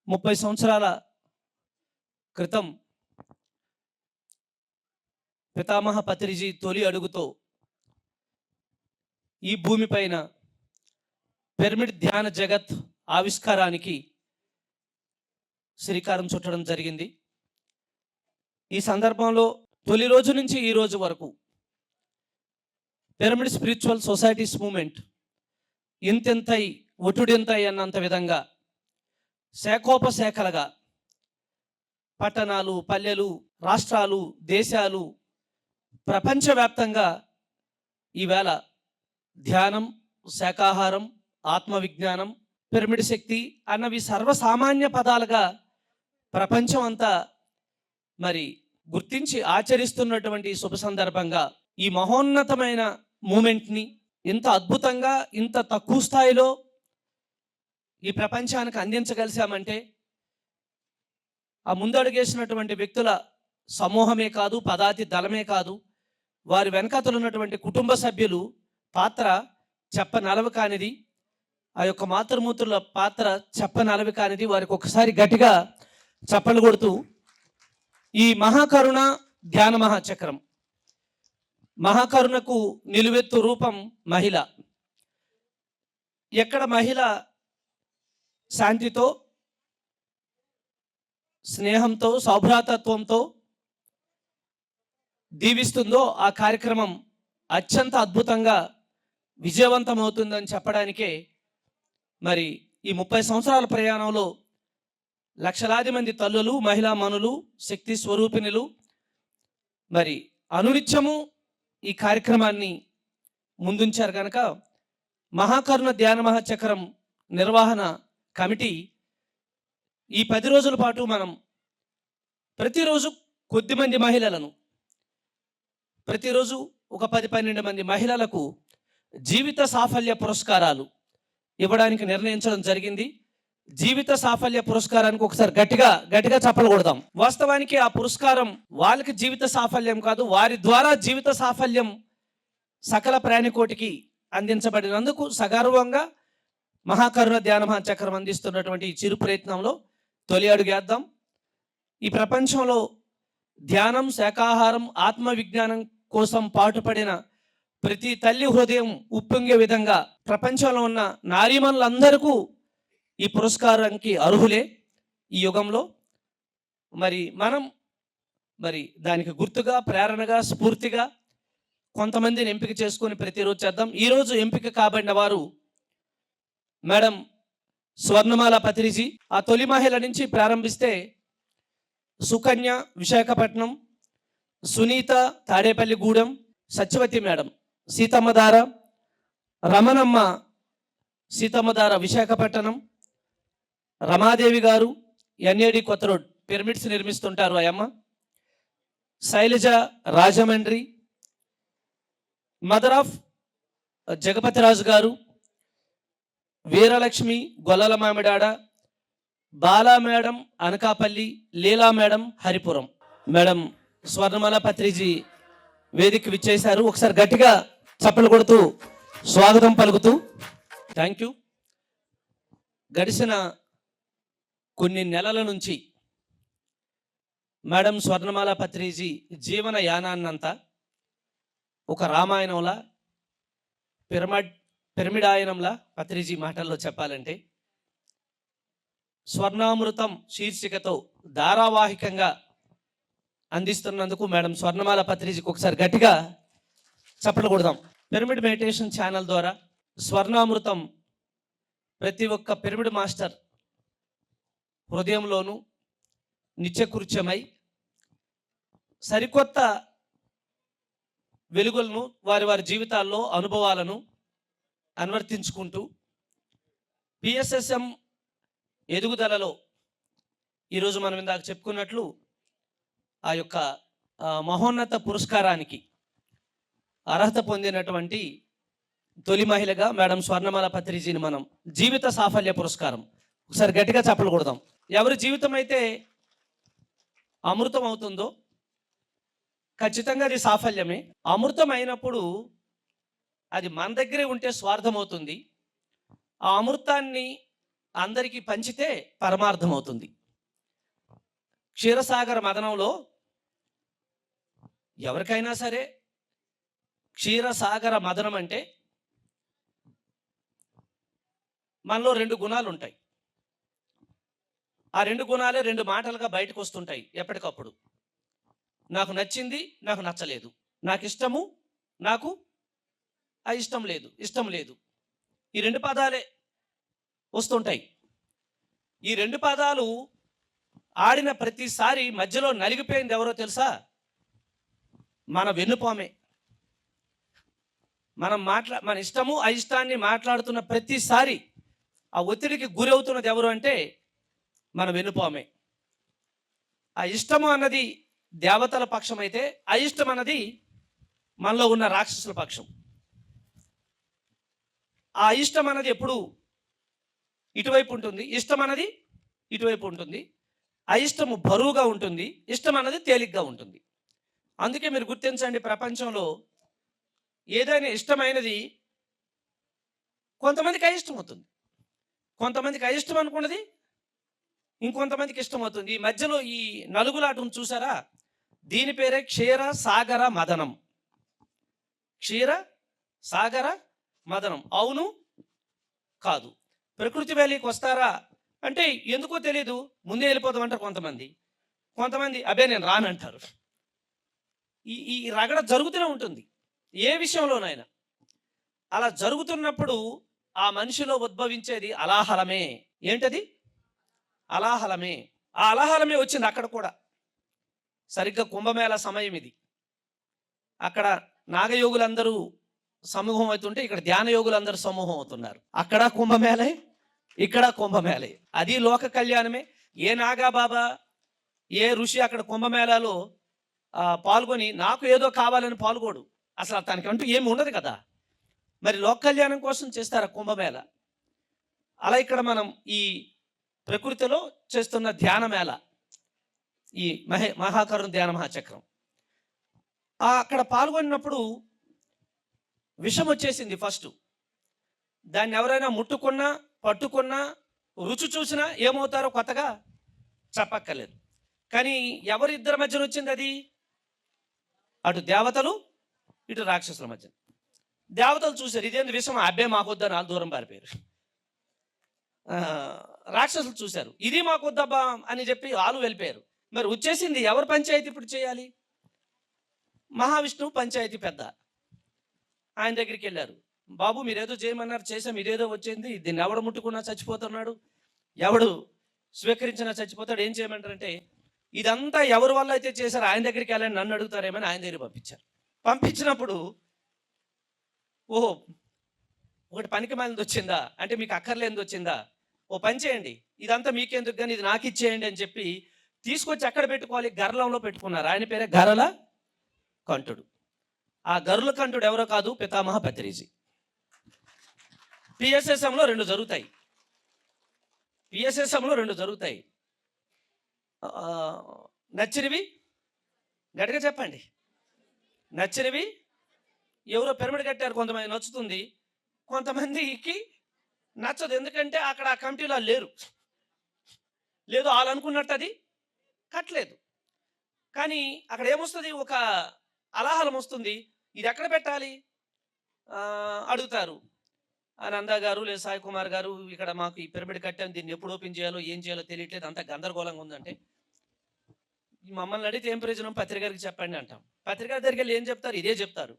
30 సంవత్సరాల క్రితం పితామహ పత్రిజీ తొలి అడుగుతో ఈ భూమిపైన పిరమిడ్ ధ్యాన జగత్ ఆవిష్కారానికి శ్రీకారం చుట్టడం జరిగింది. ఈ సందర్భంలో తొలి రోజు నుంచి ఈ రోజు వరకు పిరమిడ్ స్పిరిచువల్ సొసైటీస్ మూమెంట్ ఇంతెంతై ఒటుడెంతై అన్నంత విధంగా శాఖోపశాఖలుగా పట్టణాలు, పల్లెలు, రాష్ట్రాలు, దేశాలు, ప్రపంచవ్యాప్తంగా ఈవేళ ధ్యానం, శాకాహారం, ఆత్మవిజ్ఞానం, పిరమిడ్ శక్తి అన్నవి సర్వసామాన్య పదాలుగా ప్రపంచం అంతా మరి గుర్తించి ఆచరిస్తున్నటువంటి శుభ సందర్భంగా ఈ మహోన్నతమైన మూమెంట్ని ఇంత అద్భుతంగా ఇంత తక్కువ స్థాయిలో ఈ ప్రపంచానికి అందించగలిసామంటే ఆ ముందడుగేసినటువంటి వ్యక్తుల సమూహమే కాదు, పదాతి దళమే కాదు, వారి వెనకాతలు ఉన్నటువంటి కుటుంబ సభ్యులు పాత్ర చెప్పనలవి కానిది, ఆ యొక్క మాతృమూర్తుల పాత్ర చెప్పనలవి కానిది. వారికి ఒకసారి గట్టిగా చప్పలు కొడుతూ ఈ మహాకరుణ ధ్యాన మహాచక్రం, మహాకరుణకు నిలువెత్తు రూపం మహిళ. ఎక్కడ మహిళ శాంతితో, స్నేహంతో, సౌభ్రాతత్వంతో దీవిస్తుందో ఆ కార్యక్రమం అత్యంత అద్భుతంగా విజయవంతమవుతుందని చెప్పడానికే మరి ఈ 30 సంవత్సరాల ప్రయాణంలో లక్షలాది మంది తల్లులు, మహిళా మనులు, శక్తి స్వరూపిణులు మరి అనునిత్యము ఈ కార్యక్రమాన్ని ముందుంచారు కనుక మహాకరుణ ధ్యాన మహాచక్రం నిర్వహణ కమిటీ ఈ 10 రోజుల పాటు మనం ప్రతిరోజు కొద్దిమంది మహిళలను, ప్రతిరోజు ఒక 10-12 మంది మహిళలకు జీవిత సాఫల్య పురస్కారాలు ఇవ్వడానికి నిర్ణయించడం జరిగింది. జీవిత సాఫల్య పురస్కారానికి ఒకసారి గట్టిగా చప్పలు కొడదాం. వాస్తవానికి ఆ పురస్కారం వాళ్ళకి జీవిత సాఫల్యం కాదు, వారి ద్వారా జీవిత సాఫల్యం సకల ప్రాణికోటికి అందించబడినందుకు సగర్వంగా మహాకరుణ ధ్యాన మహాచక్రం అందిస్తున్నటువంటి ఈ చిరు ప్రయత్నంలో తొలి అడుగేద్దాం. ఈ ప్రపంచంలో ధ్యానం, శాకాహారం, ఆత్మ విజ్ఞానం కోసం పాటుపడిన ప్రతి తల్లి హృదయం ఉప్పొంగే విధంగా ప్రపంచంలో ఉన్న నారీమణులందరికీ ఈ పురస్కారానికి అర్హులే ఈ యుగంలో. మరి మనం దానికి గుర్తుగా, ప్రేరణగా, స్ఫూర్తిగా కొంతమందిని ఎంపిక చేసుకొని ప్రతిరోజు చేద్దాం. ఈరోజు ఎంపిక కాబడిన వారు మేడం స్వర్ణమాల పత్రిజీ. ఆ తొలి మహిళ నుంచి ప్రారంభిస్తే సుకన్య విశాఖపట్నం, సునీత తాడేపల్లిగూడెం, సత్యవతి మేడం సీతమ్మధార, రమణమ్మ సీతమ్మధార విశాఖపట్నం, రమాదేవి గారు ఎన్ఏడి కొత్త రోడ్ పిరమిడ్స్ నిర్మిస్తుంటారు అయ్యమ్మ, శైలజ రాజమండ్రి, మదర్ ఆఫ్ జగపతిరాజు గారు, Veeralakshmi Gollala Mamidada, Bala madam Anakapalli, Leela madam Haripuram. Madam Swarnamala Patriji వేదిక విచ్చేశారు. ఒకసారి గట్టిగా చప్పలు కొడుతూ స్వాగతం పలుకుతూ థ్యాంక్ యూ. గడిచిన కొన్ని నెలల నుంచి మేడం స్వర్ణమాల పత్రిజీ జీవన యానాన్నంతా ఒక రామాయణంలా, పిరమిడాయనంలా పత్రిజీ మాటల్లో చెప్పాలంటే స్వర్ణామృతం శీర్షికతో ధారావాహికంగా అందిస్తున్నందుకు మేడం స్వర్ణమాల పత్రిజీకి ఒకసారి గట్టిగా చప్పట్లు కొడదాం. పిరమిడ్ మెడిటేషన్ ఛానల్ ద్వారా స్వర్ణామృతం ప్రతి ఒక్క పిరమిడ్ మాస్టర్ హృదయంలోనూ నిత్యకృత్యమై సరికొత్త వెలుగులను వారి వారి జీవితాల్లో అనుభవాలను అనువర్తించుకుంటూ పిఎస్ఎస్ఎం ఎదుగుదలలో ఈరోజు మనం ఇందాక చెప్పుకున్నట్లు ఆ యొక్క మహోన్నత పురస్కారానికి అర్హత పొందినటువంటి తొలి మహిళగా మేడం స్వర్ణమాల పత్రిజీని మనం జీవిత సాఫల్య పురస్కారం ఒకసారి గట్టిగా చప్పలు కొడదాం. ఎవరి జీవితం అయితే అమృతం అవుతుందో ఖచ్చితంగా అది సాఫల్యమే. అమృతం అయినప్పుడు అది మన దగ్గరే ఉంటే స్వార్థం అవుతుంది. ఆ అమృతాన్ని అందరికీ పంచితే పరమార్థం అవుతుంది. క్షీరసాగర మదనంలో ఎవరికైనా సరే క్షీరసాగర మదనం అంటే మనలో 2 గుణాలు ఉంటాయి. ఆ 2 గుణాలే 2 మాటలుగా బయటకు వస్తుంటాయి ఎప్పటికప్పుడు. నాకు నచ్చింది, నాకు నచ్చలేదు, నాకు ఇష్టము, నాకు ఇష్టం లేదు. ఈ 2 పదాలే వస్తుంటాయి. ఈ 2 పదాలు ఆడిన ప్రతిసారి మధ్యలో నలిగిపోయింది ఎవరో తెలుసా? మన వెన్నుపామే. మన ఇష్టము అయిష్టాన్ని మాట్లాడుతున్న ప్రతిసారి ఆ ఒత్తిడికి గురవుతున్నది ఎవరు అంటే మన వెన్నుపామే. ఆ ఇష్టము అన్నది దేవతల పక్షం అయితే, అయిష్టం అన్నది మనలో ఉన్న రాక్షసుల పక్షం. ఆ ఇష్టం అన్నది ఎప్పుడు ఇటువైపు ఉంటుంది, ఇష్టం అన్నది ఇటువైపు ఉంటుంది. అయిష్టము బరువుగా ఉంటుంది, ఇష్టం అన్నది తేలిగ్గా ఉంటుంది. అందుకే మీరు గుర్తించండి, ప్రపంచంలో ఏదైనా ఇష్టమైనది కొంతమందికి అయిష్టం అవుతుంది, కొంతమందికి అయిష్టం అనుకున్నది ఇంకొంతమందికి ఇష్టమవుతుంది. ఈ మధ్యలో ఈ నలుగులాటం చూసారా? దీని పేరే క్షీర సాగర మదనం. క్షీర సాగర మదనం. అవును కాదు. ప్రకృతి వ్యాలీకి వస్తారా అంటే ఎందుకో తెలీదు, ముందే వెళ్ళిపోతామంటారు కొంతమంది అబ్బే నేను రానంటారు. ఈ రగడ జరుగుతూనే ఉంటుంది ఏ విషయంలోనైనా. అలా జరుగుతున్నప్పుడు ఆ మనిషిలో ఉద్భవించేది అలాహలమే. ఏంటది? అలాహలమే. ఆ అలాహలమే వచ్చింది అక్కడ కూడా. సరిగ్గా కుంభమేళ సమయం ఇది. అక్కడ నాగయోగులందరూ సమూహం అవుతుంటే ఇక్కడ ధ్యాన యోగులందరూ సమూహం అవుతున్నారు. అక్కడ కుంభమేళే, ఇక్కడ కుంభమేళే. అది లోక కళ్యాణమే. ఏ నాగాబాబా, ఏ ఋషి అక్కడ కుంభమేళాలో పాల్గొని నాకు ఏదో కావాలని పాల్గొడు. అసలు తనకంటూ ఏమి ఉండదు కదా. మరి లోక కళ్యాణం కోసం చేస్తారు కుంభమేళ. అలా ఇక్కడ మనం ఈ ప్రకృతిలో చేస్తున్న ధ్యాన మేళ, ఈ మహాకరుణ ధ్యాన మహాచక్రం, అక్కడ పాల్గొన్నప్పుడు విషం వచ్చేసింది ఫస్ట్. దాన్ని ఎవరైనా ముట్టుకున్నా, పట్టుకున్నా, రుచి చూసినా ఏమవుతారో కొత్తగా చెప్పక్కర్లేదు. కానీ ఎవరిద్దరి మధ్యన వచ్చింది అది? అటు దేవతలు, ఇటు రాక్షసుల మధ్య. దేవతలు చూశారు ఇదేంది విషయం, అబ్బే మాకొద్దని వాళ్ళు దూరం పారిపోయారు. రాక్షసులు చూశారు ఇది మాకొద్దబ్బా అని చెప్పి వాళ్ళు వెళ్ళిపోయారు. మరి వచ్చేసింది ఎవరు పంచాయతీ ఇప్పుడు చేయాలి? మహావిష్ణువు పంచాయతీ పెద్ద. ఆయన దగ్గరికి వెళ్ళారు. బాబు మీరేదో చేయమన్నారు, చేసాం, ఇదేదో వచ్చింది, దీన్ని ఎవడు ముట్టుకున్నా చచ్చిపోతున్నాడు, ఎవడు స్వీకరించినా చచ్చిపోతాడు, ఏం చేయమంటారంటే ఇదంతా ఎవరి వల్ల అయితే చేశారు ఆయన దగ్గరికి వెళ్ళండి, నన్ను అడుగుతారేమని ఆయన దగ్గర పంపించారు. పంపించినప్పుడు ఓహో ఒకటి పనికి మాలింది వచ్చిందా అంటే మీకు అక్కర్లేనిది వచ్చిందా, ఓ పని చేయండి, ఇదంతా మీకెందుకు కానీ ఇది నాకు ఇచ్చేయండి అని చెప్పి తీసుకొచ్చి ఎక్కడ పెట్టుకోవాలి? గర్లంలో పెట్టుకున్నారు. ఆయన పేరే గరల కంఠుడు. ఆ గరుల కంఠుడు ఎవరో కాదు, పితామహ పత్రిజీ. పిఎస్ఎస్ఎంలో 2 జరుగుతాయి. పిఎస్ఎస్ఎంలో 2 జరుగుతాయి. నచ్చినవి గట్టిగా చెప్పండి. నచ్చినవి ఎవరో పిరమిడ్ కట్టారు, కొంతమంది నచ్చుతుంది, కొంతమందికి నచ్చదు. ఎందుకంటే అక్కడ ఆ కమిటీలో లేరు, లేదు వాళ్ళు అనుకున్నట్టు అది కట్టలేదు. కానీ అక్కడ ఏమొస్తుంది? ఒక అలాహలం వస్తుంది. ఇది ఎక్కడ పెట్టాలి అడుగుతారు. నందా గారు లేదా సాయి కుమార్ గారు, ఇక్కడ మాకు ఈ పిరమిడ్ కట్టాం, దీన్ని ఎప్పుడు ఓపెన్ చేయాలో ఏం చేయాలో తెలియట్లేదు, అంత గందరగోళంగా ఉందంటే మమ్మల్ని అడిగితే ఏం ప్రయోజనం, పత్రికకి చెప్పండి అంటాం. పత్రిక దగ్గరికి వెళ్ళి ఏం చెప్తారు? ఇదే చెప్తారు.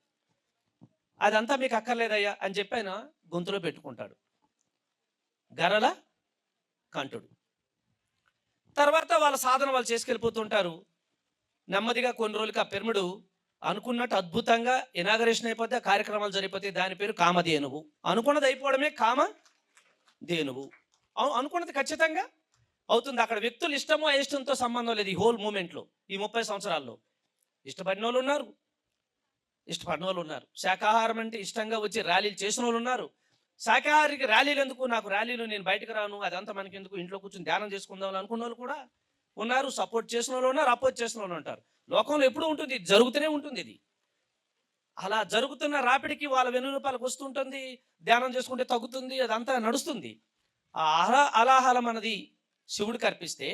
అదంతా మీకు అక్కర్లేదయ్యా అని చెప్పి ఆయన గొంతులో పెట్టుకుంటాడు, గరల కంఠుడు. తర్వాత వాళ్ళ సాధన వాళ్ళు చేసుకెళ్ళిపోతుంటారు. నెమ్మదిగా కొన్ని రోజులకి ఆ పిరమిడ్ అనుకున్నట్టు అద్భుతంగా ఇనాగరేషన్ అయిపోతే, కార్యక్రమాలు జరిగిపోతే, దాని పేరు కామధేనువు. అనుకున్నది అయిపోవడమే కామధేనువు. అనుకున్నది ఖచ్చితంగా అవుతుంది. అక్కడ వ్యక్తులు ఇష్టమో అయిష్టంతో సంబంధం లేదు. ఈ హోల్ మూమెంట్లో ఈ 30 సంవత్సరాల్లో ఇష్టపడిన వాళ్ళు ఉన్నారు, ఇష్టపడిన వాళ్ళు ఉన్నారు. శాకాహారం అంటే ఇష్టంగా వచ్చి ర్యాలీలు చేసిన వాళ్ళు ఉన్నారు. శాకాహారికి ర్యాలీలు ఎందుకు, నాకు ర్యాలీలు నేను బయటకు రాను, అదంతా మనకి ఎందుకు, ఇంట్లో కూర్చొని ధ్యానం చేసుకుందాం అనుకున్న వాళ్ళు కూడా ఉన్నారు. సపోర్ట్ చేసిన వాళ్ళు ఉన్నారు, అపోజ్ చేసిన వాళ్ళు ఉంటారు. లోకంలో ఎప్పుడూ ఉంటుంది, జరుగుతూనే ఉంటుంది. ఇది అలా జరుగుతున్న రాపిడికి వాళ్ళ వెన్నునొప్పులకు వస్తుంటుంది, ధ్యానం చేసుకుంటే తగ్గుతుంది, అదంతా నడుస్తుంది. ఆ అలాహలం అన్నది శివుడికి అర్పిస్తే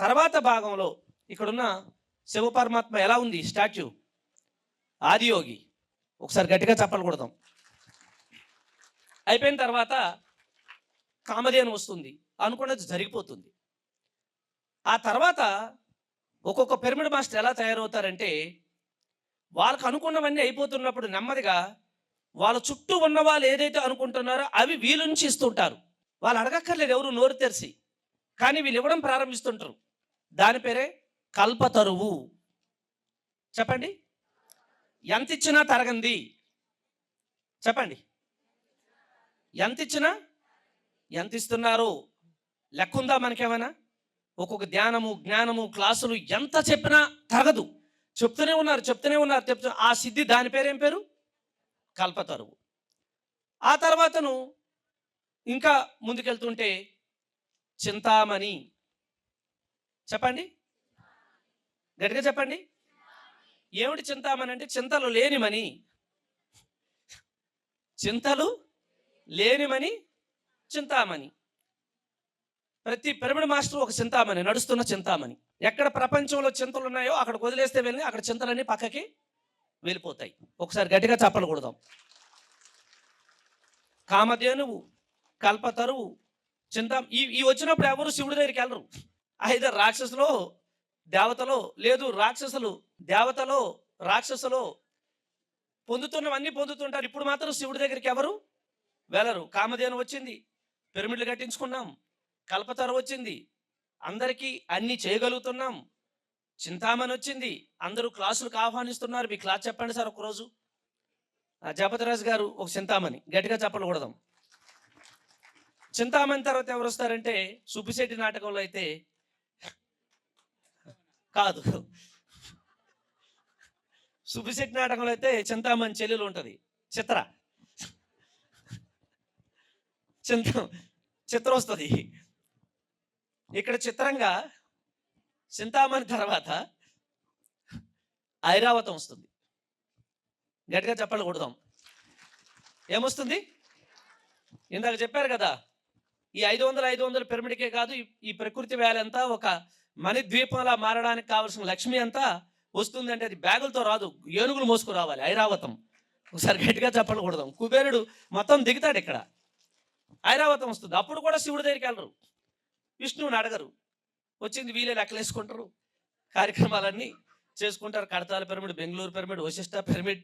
తర్వాత భాగంలో ఇక్కడున్న శివ పరమాత్మ ఎలా ఉంది స్టాచ్యూ? ఆదియోగి. ఒకసారి గట్టిగా చప్పలు కొడదాం. అయిపోయిన తర్వాత కామధేను వస్తుంది, అనుకున్నది జరిగిపోతుంది. ఆ తర్వాత ఒక్కొక్క పిరమిడ్ మాస్టర్ ఎలా తయారవుతారంటే, వాళ్ళకు అనుకున్నవన్నీ అయిపోతున్నప్పుడు నెమ్మదిగా వాళ్ళ చుట్టూ ఉన్న వాళ్ళు ఏదైతే అనుకుంటున్నారో అవి వీళ్ళ నుంచి ఇస్తుంటారు. వాళ్ళు అడగక్కర్లేదు ఎవరు నోరు తెరిచి, కానీ వీళ్ళు ఇవ్వడం ప్రారంభిస్తుంటారు. దాని పేరే కల్పతరువు. చెప్పండి, ఎంత ఇచ్చినా తరగంది. చెప్పండి, ఎంత ఇచ్చినా ఎంత ఇస్తున్నారు లెక్క ఉందా మనకేమైనా? ఒక్కొక్క ధ్యానము జ్ఞానము క్లాసులు ఎంత చెప్పినా తరగదు. చెప్తూనే ఉన్నారు. ఆ సిద్ధి దాని పేరేం పేరు? కల్పతరువు. ఆ తర్వాతను ఇంకా ముందుకెళ్తుంటే చింతామణి. చెప్పండి, గట్టిగా చెప్పండి. ఏమిటి చింతామణి అంటే? చింతలు లేనిమని. చింతలు లేనిమని చింతామణి. ప్రతి పిరమిడ్ మాస్టర్ ఒక చింతామణి, నడుస్తున్న చింతామణి. ఎక్కడ ప్రపంచంలో చింతలు ఉన్నాయో అక్కడ వదిలేస్తే వెళ్ళి అక్కడ చింతలన్నీ పక్కకి వెళ్ళిపోతాయి. ఒకసారి గట్టిగా చప్పలు కొడదాం. కామధేనువు, కల్పతరువు, చింత ఈ వచ్చినప్పుడు ఎవరు శివుడి దగ్గరికి వెళ్ళరు. అయితే రాక్షసులో దేవతలో, లేదు రాక్షసులు దేవతలో రాక్షసులో పొందుతున్నవన్నీ పొందుతుంటారు. ఇప్పుడు మాత్రం శివుడి దగ్గరికి ఎవరు వెళ్ళరు. కామధేను వచ్చింది, పిరమిడ్లు కట్టించుకున్నాం. కల్పతరు వచ్చింది, అందరికీ అన్నీ చేయగలుగుతున్నాం. చింతామణి వచ్చింది, అందరూ క్లాసులకు ఆహ్వానిస్తున్నారు. మీ క్లాస్ చెప్పండి సార్ ఒకరోజు. జపతిరాజు గారు ఒక చింతామణి, గట్టిగా చెప్పకూడదాం. చింతామణి తర్వాత ఎవరు వస్తారంటే, సుబ్బిశెట్టి నాటకంలో అయితే కాదు, సుబ్బిశెట్టి నాటకంలో అయితే చింతామణి చెల్లెలు ఉంటుంది, చిత్ర వస్తుంది. ఇక్కడ చిత్రంగా చింతామణి తర్వాత ఐరావతం వస్తుంది. గట్టిగా చెప్పలు కొడదాం. ఏమొస్తుంది? ఇందాక చెప్పారు కదా, ఈ 500 పిరమిడ్కే కాదు, ఈ ప్రకృతి వ్యాలీ అంతా ఒక మణిద్వీపంలా మారడానికి కావాల్సిన లక్ష్మి అంతా వస్తుందంటే అది బ్యాగులతో రాదు, ఏనుగులు మోసుకు రావాలి. ఐరావతం. ఒకసారి గట్టిగా చెప్పలు కొడదాం. కుబేరుడు మొత్తం దిగుతాడు ఇక్కడ, ఐరావతం వస్తుంది. అప్పుడు కూడా శివుడి దగ్గరికి వెళ్ళరు, విష్ణువుని అడగరు. వచ్చింది వీలే లెక్కలేసుకుంటారు, కార్యక్రమాలన్నీ చేసుకుంటారు. Kadthal pyramid, Bengaluru pyramid, Vasishta pyramid.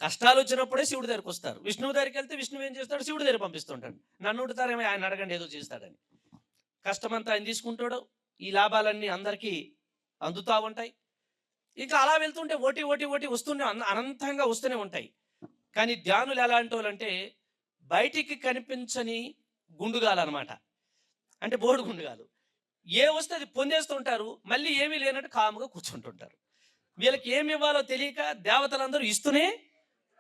కష్టాలు వచ్చినప్పుడే శివుడి దగ్గరికి వస్తారు. విష్ణువు దగ్గరికి వెళ్తే విష్ణువు ఏం చేస్తాడు? శివుడి దగ్గర పంపిస్తుంటాడు. నన్ను ఉడతారేమో, ఆయన అడగండి ఏదో చేస్తాడని. కష్టమంతా ఆయన తీసుకుంటాడు, ఈ లాభాలన్నీ అందరికీ అందుతూ ఉంటాయి. ఇంకా అలా వెళ్తుంటే ఓటి వస్తూనే అనంతంగా వస్తూనే ఉంటాయి. కానీ ధ్యానులు ఎలాంటి వాళ్ళంటే బయటికి కనిపించని గుండుగాలు అనమాట. అంటే బోర్డు గుండుగాలు. ఏ వస్తే అది పొందేస్తుంటారు, మళ్ళీ ఏమీ లేనట్టు కాముగా కూర్చుంటుంటారు. వీళ్ళకి ఏమి ఇవ్వాలో తెలియక దేవతలందరూ ఇస్తూనే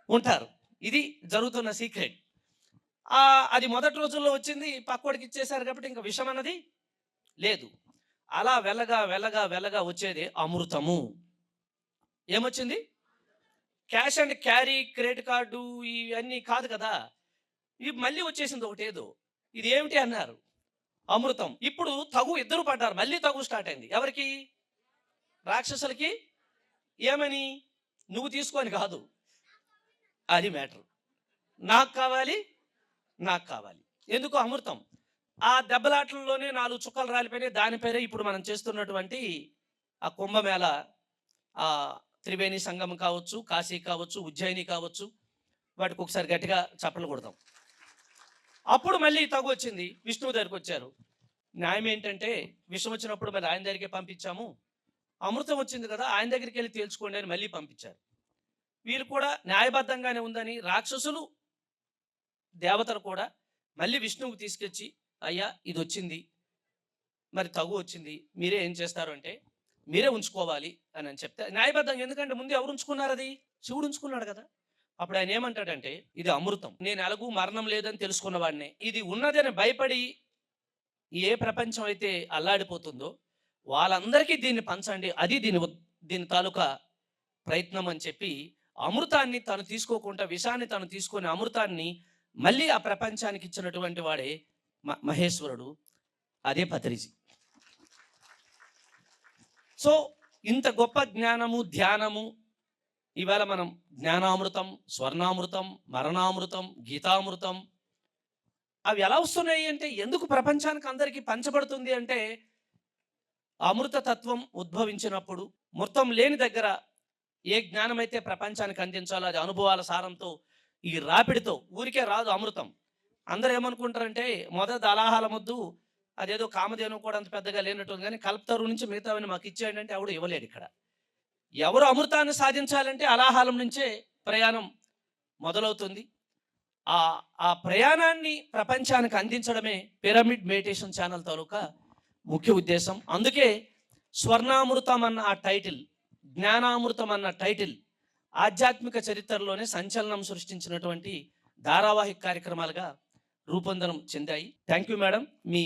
ఉంటారు. ఇది జరుగుతున్న సీక్రెట్. అది మొదటి రోజుల్లో వచ్చింది, పక్కోడికి ఇచ్చేశారు కాబట్టి ఇంకా విషం అన్నది లేదు. అలా వెళ్ళగా వచ్చేది అమృతము. ఏమొచ్చింది? Cash and carry, credit card ఇవన్నీ కాదు కదా. ఇది మళ్ళీ వచ్చేసింది ఒకటి ఏదో. ఇది ఏమిటి అన్నారు? అమృతం. ఇప్పుడు ఇద్దరు పడ్డారు, మళ్ళీ తగు స్టార్ట్ అయింది. ఎవరికి? రాక్షసులకి. ఏమని? నువ్వు తీసుకొని కాదు, అది మ్యాటర్. నాకు కావాలి. ఎందుకు? అమృతం. ఆ దెబ్బలాటల్లోనే 4 చుక్కలు రాలిపోయినాయి. దాని పేరే ఇప్పుడు మనం చేస్తున్నటువంటి ఆ కుంభమేళ, ఆ త్రివేణి సంగమం కావచ్చు, కాశీ కావచ్చు, ఉజ్జయిని కావచ్చు. వాటికి ఒకసారి గట్టిగా చప్పలు కొడదాం. అప్పుడు మళ్ళీ తగు వచ్చింది, విష్ణువు దగ్గరికి వచ్చారు. న్యాయం ఏంటంటే, విషం వచ్చినప్పుడు మరి ఆయన దగ్గరికే పంపించాము, అమృతం వచ్చింది కదా ఆయన దగ్గరికి వెళ్ళి తేల్చుకోండి అని మళ్ళీ పంపించారు. వీళ్ళు కూడా న్యాయబద్ధంగానే ఉందని రాక్షసులు దేవతలు కూడా మళ్ళీ విష్ణువుకి తీసుకొచ్చి, అయ్యా ఇది వచ్చింది, మరి తగు వచ్చింది, మీరే ఏం చేస్తారు అంటే మీరే ఉంచుకోవాలి అని చెప్తే న్యాయబద్ధంగా. ఎందుకంటే ముందు ఎవరు ఉంచుకున్నారు? అది శివుడు ఉంచుకున్నాడు కదా. అప్పుడు ఆయన ఏమంటాడంటే, ఇది అమృతం, నేను ఎలాగూ మరణం లేదని తెలుసుకున్న వాడినే, ఇది ఉన్నదని భయపడి ఏ ప్రపంచం అయితే అల్లాడిపోతుందో వాళ్ళందరికీ దీన్ని పంచండి, అది దీని తాలూకా ప్రయత్నం అని చెప్పి అమృతాన్ని తను తీసుకోకుండా విషాన్ని తను తీసుకొని అమృతాన్ని మళ్ళీ ఆ ప్రపంచానికి ఇచ్చినటువంటి వాడే మహేశ్వరుడు, అదే పత్రిజీ. సో ఇంత గొప్ప జ్ఞానము, ధ్యానము ఇవాళ మనం జ్ఞానామృతం, స్వర్ణామృతం, మరణామృతం, గీతామృతం అవి ఎలా వస్తున్నాయి అంటే, ఎందుకు ప్రపంచానికి అందరికీ పంచబడుతుంది అంటే, అమృత తత్వం ఉద్భవించినప్పుడు మొత్తం లేని దగ్గర ఏ జ్ఞానమైతే ప్రపంచానికి అందించాలో అది అనుభవాల సారంతో, ఈ రాపిడితో, ఊరికే రాదు అమృతం. అందరూ ఏమనుకుంటారంటే మొదటి అలాహాల ముద్దు అదేదో కామధేను కూడా అంత పెద్దగా లేనట్టుంది, కానీ కల్పతరు నుంచి మిగతావన్నీ మాకు ఇచ్చేయండి అంటే ఆవిడ ఇవ్వలేడు. ఇక్కడ ఎవరు అమృతాన్ని సాధించాలంటే అలాహాలం నుంచే ప్రయాణం మొదలవుతుంది. ఆ ప్రయాణాన్ని ప్రపంచానికి అందించడమే పిరమిడ్ మెడిటేషన్ ఛానల్ తాలూకా ముఖ్య ఉద్దేశం. అందుకే స్వర్ణామృతం అన్న ఆ టైటిల్, జ్ఞానామృతం అన్న టైటిల్ ఆధ్యాత్మిక చరిత్రలోనే సంచలనం సృష్టించినటువంటి ధారావాహిక కార్యక్రమాలుగా రూపొందనం చెందాయి. Thank you madam. మీ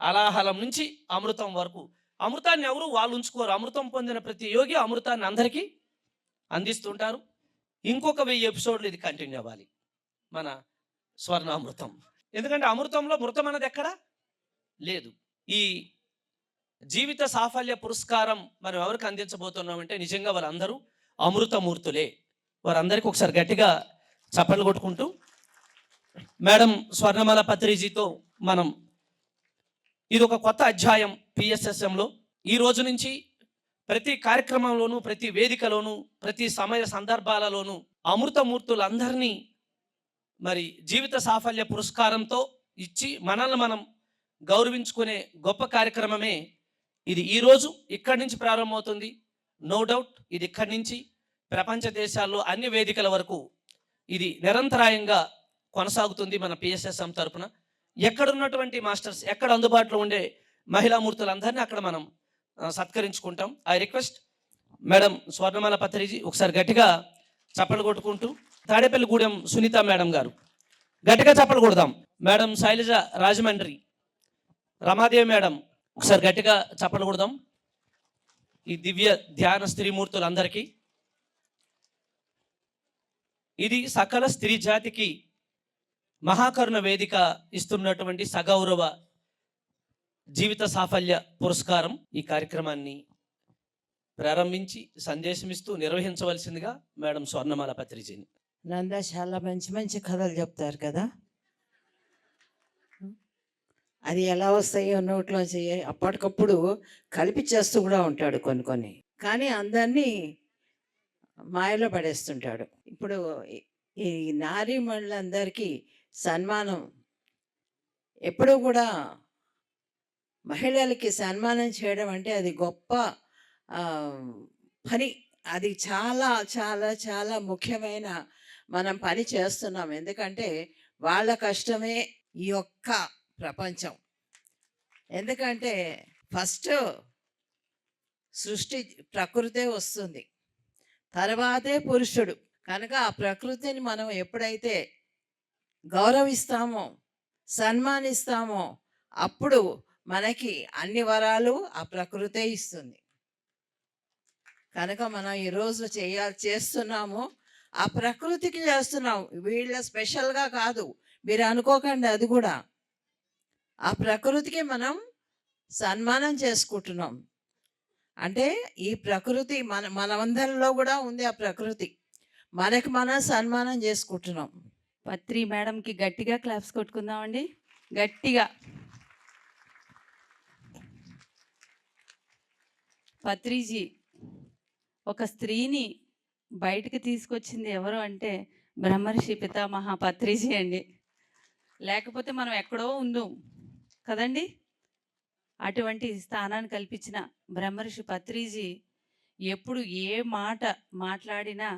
అలాహలం నుంచి అమృతం వరకు, అమృతాన్ని ఎవరు వాళ్ళు ఉంచుకోరు. అమృతం పొందిన ప్రతి యోగి అమృతాన్ని అందరికీ అందిస్తుంటారు. ఇంకొక 1000 ఎపిసోడ్లు ఇది కంటిన్యూ అవ్వాలి మన స్వర్ణామృతం. ఎందుకంటే అమృతంలో మృతం అన్నది ఎక్కడా లేదు. ఈ జీవిత సాఫల్య పురస్కారం మనం ఎవరికి అందించబోతున్నామంటే నిజంగా వారందరూ అమృతమూర్తులే. వారందరికీ ఒకసారి గట్టిగా చప్పట్లు కొట్టుకుంటూ మేడం స్వర్ణమాల పత్రిజీతో మనం ఇది ఒక కొత్త అధ్యాయం పిఎస్ఎస్ఎంలో. ఈ రోజు నుంచి ప్రతి కార్యక్రమంలోనూ, ప్రతి వేదికలోనూ, ప్రతి సమయ సందర్భాలలోనూ అమృతమూర్తులందరినీ మరి జీవిత సాఫల్య పురస్కారంతో ఇచ్చి మనల్ని మనం గౌరవించుకునే గొప్ప కార్యక్రమమే ఇది. ఈరోజు ఇక్కడి నుంచి ప్రారంభమవుతుంది. నో డౌట్ ఇది ఇక్కడి నుంచి ప్రపంచ దేశాల్లో అన్ని వేదికల వరకు ఇది నిరంతరాయంగా కొనసాగుతుంది. మన పిఎస్ఎస్ఎం తరపున ఎక్కడున్నటువంటి మాస్టర్స్, ఎక్కడ అందుబాటులో ఉండే మహిళామూర్తులందరినీ అక్కడ మనం సత్కరించుకుంటాం. I request madam Swarnamala Patriji ఒకసారి గట్టిగా చప్పలు కొట్టుకుంటూ, తాడేపల్లిగూడెం సునీత మేడం గారు గట్టిగా చప్పలు కొడదాం. మేడం శైలజ రాజమండ్రి, రమాదేవి మేడం ఒకసారి గట్టిగా చప్పలు కొడదాం. ఈ దివ్య ధ్యాన స్త్రీమూర్తులందరికీ ఇది సకల స్త్రీ జాతికి మహాకరుణ వేదిక ఇస్తున్నటువంటి సగౌరవ జీవిత సాఫల్య పురస్కారం. ఈ కార్యక్రమాన్ని ప్రారంభించి సందేశమిస్తూ నిర్వహించవలసిందిగా మేడం స్వర్ణమాల పత్రిజీని. నందా చాలా మంచి మంచి కథలు చెప్తారు కదా, అది ఎలా వస్తాయో నోట్లో అప్పటికప్పుడు కలిపి చేస్తూ కూడా ఉంటాడు కొన్ని, కానీ అందరినీ మాయలో పడేస్తుంటాడు. ఇప్పుడు ఈ నారీమణులందరికీ సన్మానం ఎప్పుడూ కూడా, మహిళలకి సన్మానం చేయడం అంటే అది గొప్ప పని. అది చాలా చాలా చాలా ముఖ్యమైన మనం పని చేస్తున్నాం. ఎందుకంటే వాళ్ళ కష్టమే ఈ యొక్క ప్రపంచం. ఎందుకంటే ఫస్ట్ సృష్టి ప్రకృతే వస్తుంది, తర్వాతే పురుషుడు. కనుక ఆ ప్రకృతిని మనం ఎప్పుడైతే గౌరవిస్తామో, సన్మానిస్తామో, అప్పుడు మనకి అన్ని వరాలు ఆ ప్రకృతే ఇస్తుంది. కనుక మనం ఈరోజు చేస్తున్నాము ఆ ప్రకృతికి చేస్తున్నాం. వీళ్ళ స్పెషల్గా కాదు, మీరు అనుకోకండి. అది కూడా ఆ ప్రకృతికి మనం సన్మానం చేసుకుంటున్నాం. అంటే ఈ ప్రకృతి మనమందరిలో కూడా ఉంది. ఆ ప్రకృతి మనకి మనం సన్మానం చేసుకుంటున్నాం. పత్రి మేడంకి గట్టిగా క్లాప్స్ కొట్టుకుందామండి, గట్టిగా. పత్రిజీ ఒక స్త్రీని బయటికి తీసుకొచ్చింది ఎవరు అంటే బ్రహ్మర్షి పితామహ పత్రిజీ అండి. లేకపోతే మనం ఎక్కడో ఉందాం కదండి. అటువంటి స్థానాన్ని కల్పించిన బ్రహ్మర్షి పత్రిజీ ఎప్పుడు ఏ మాట మాట్లాడినా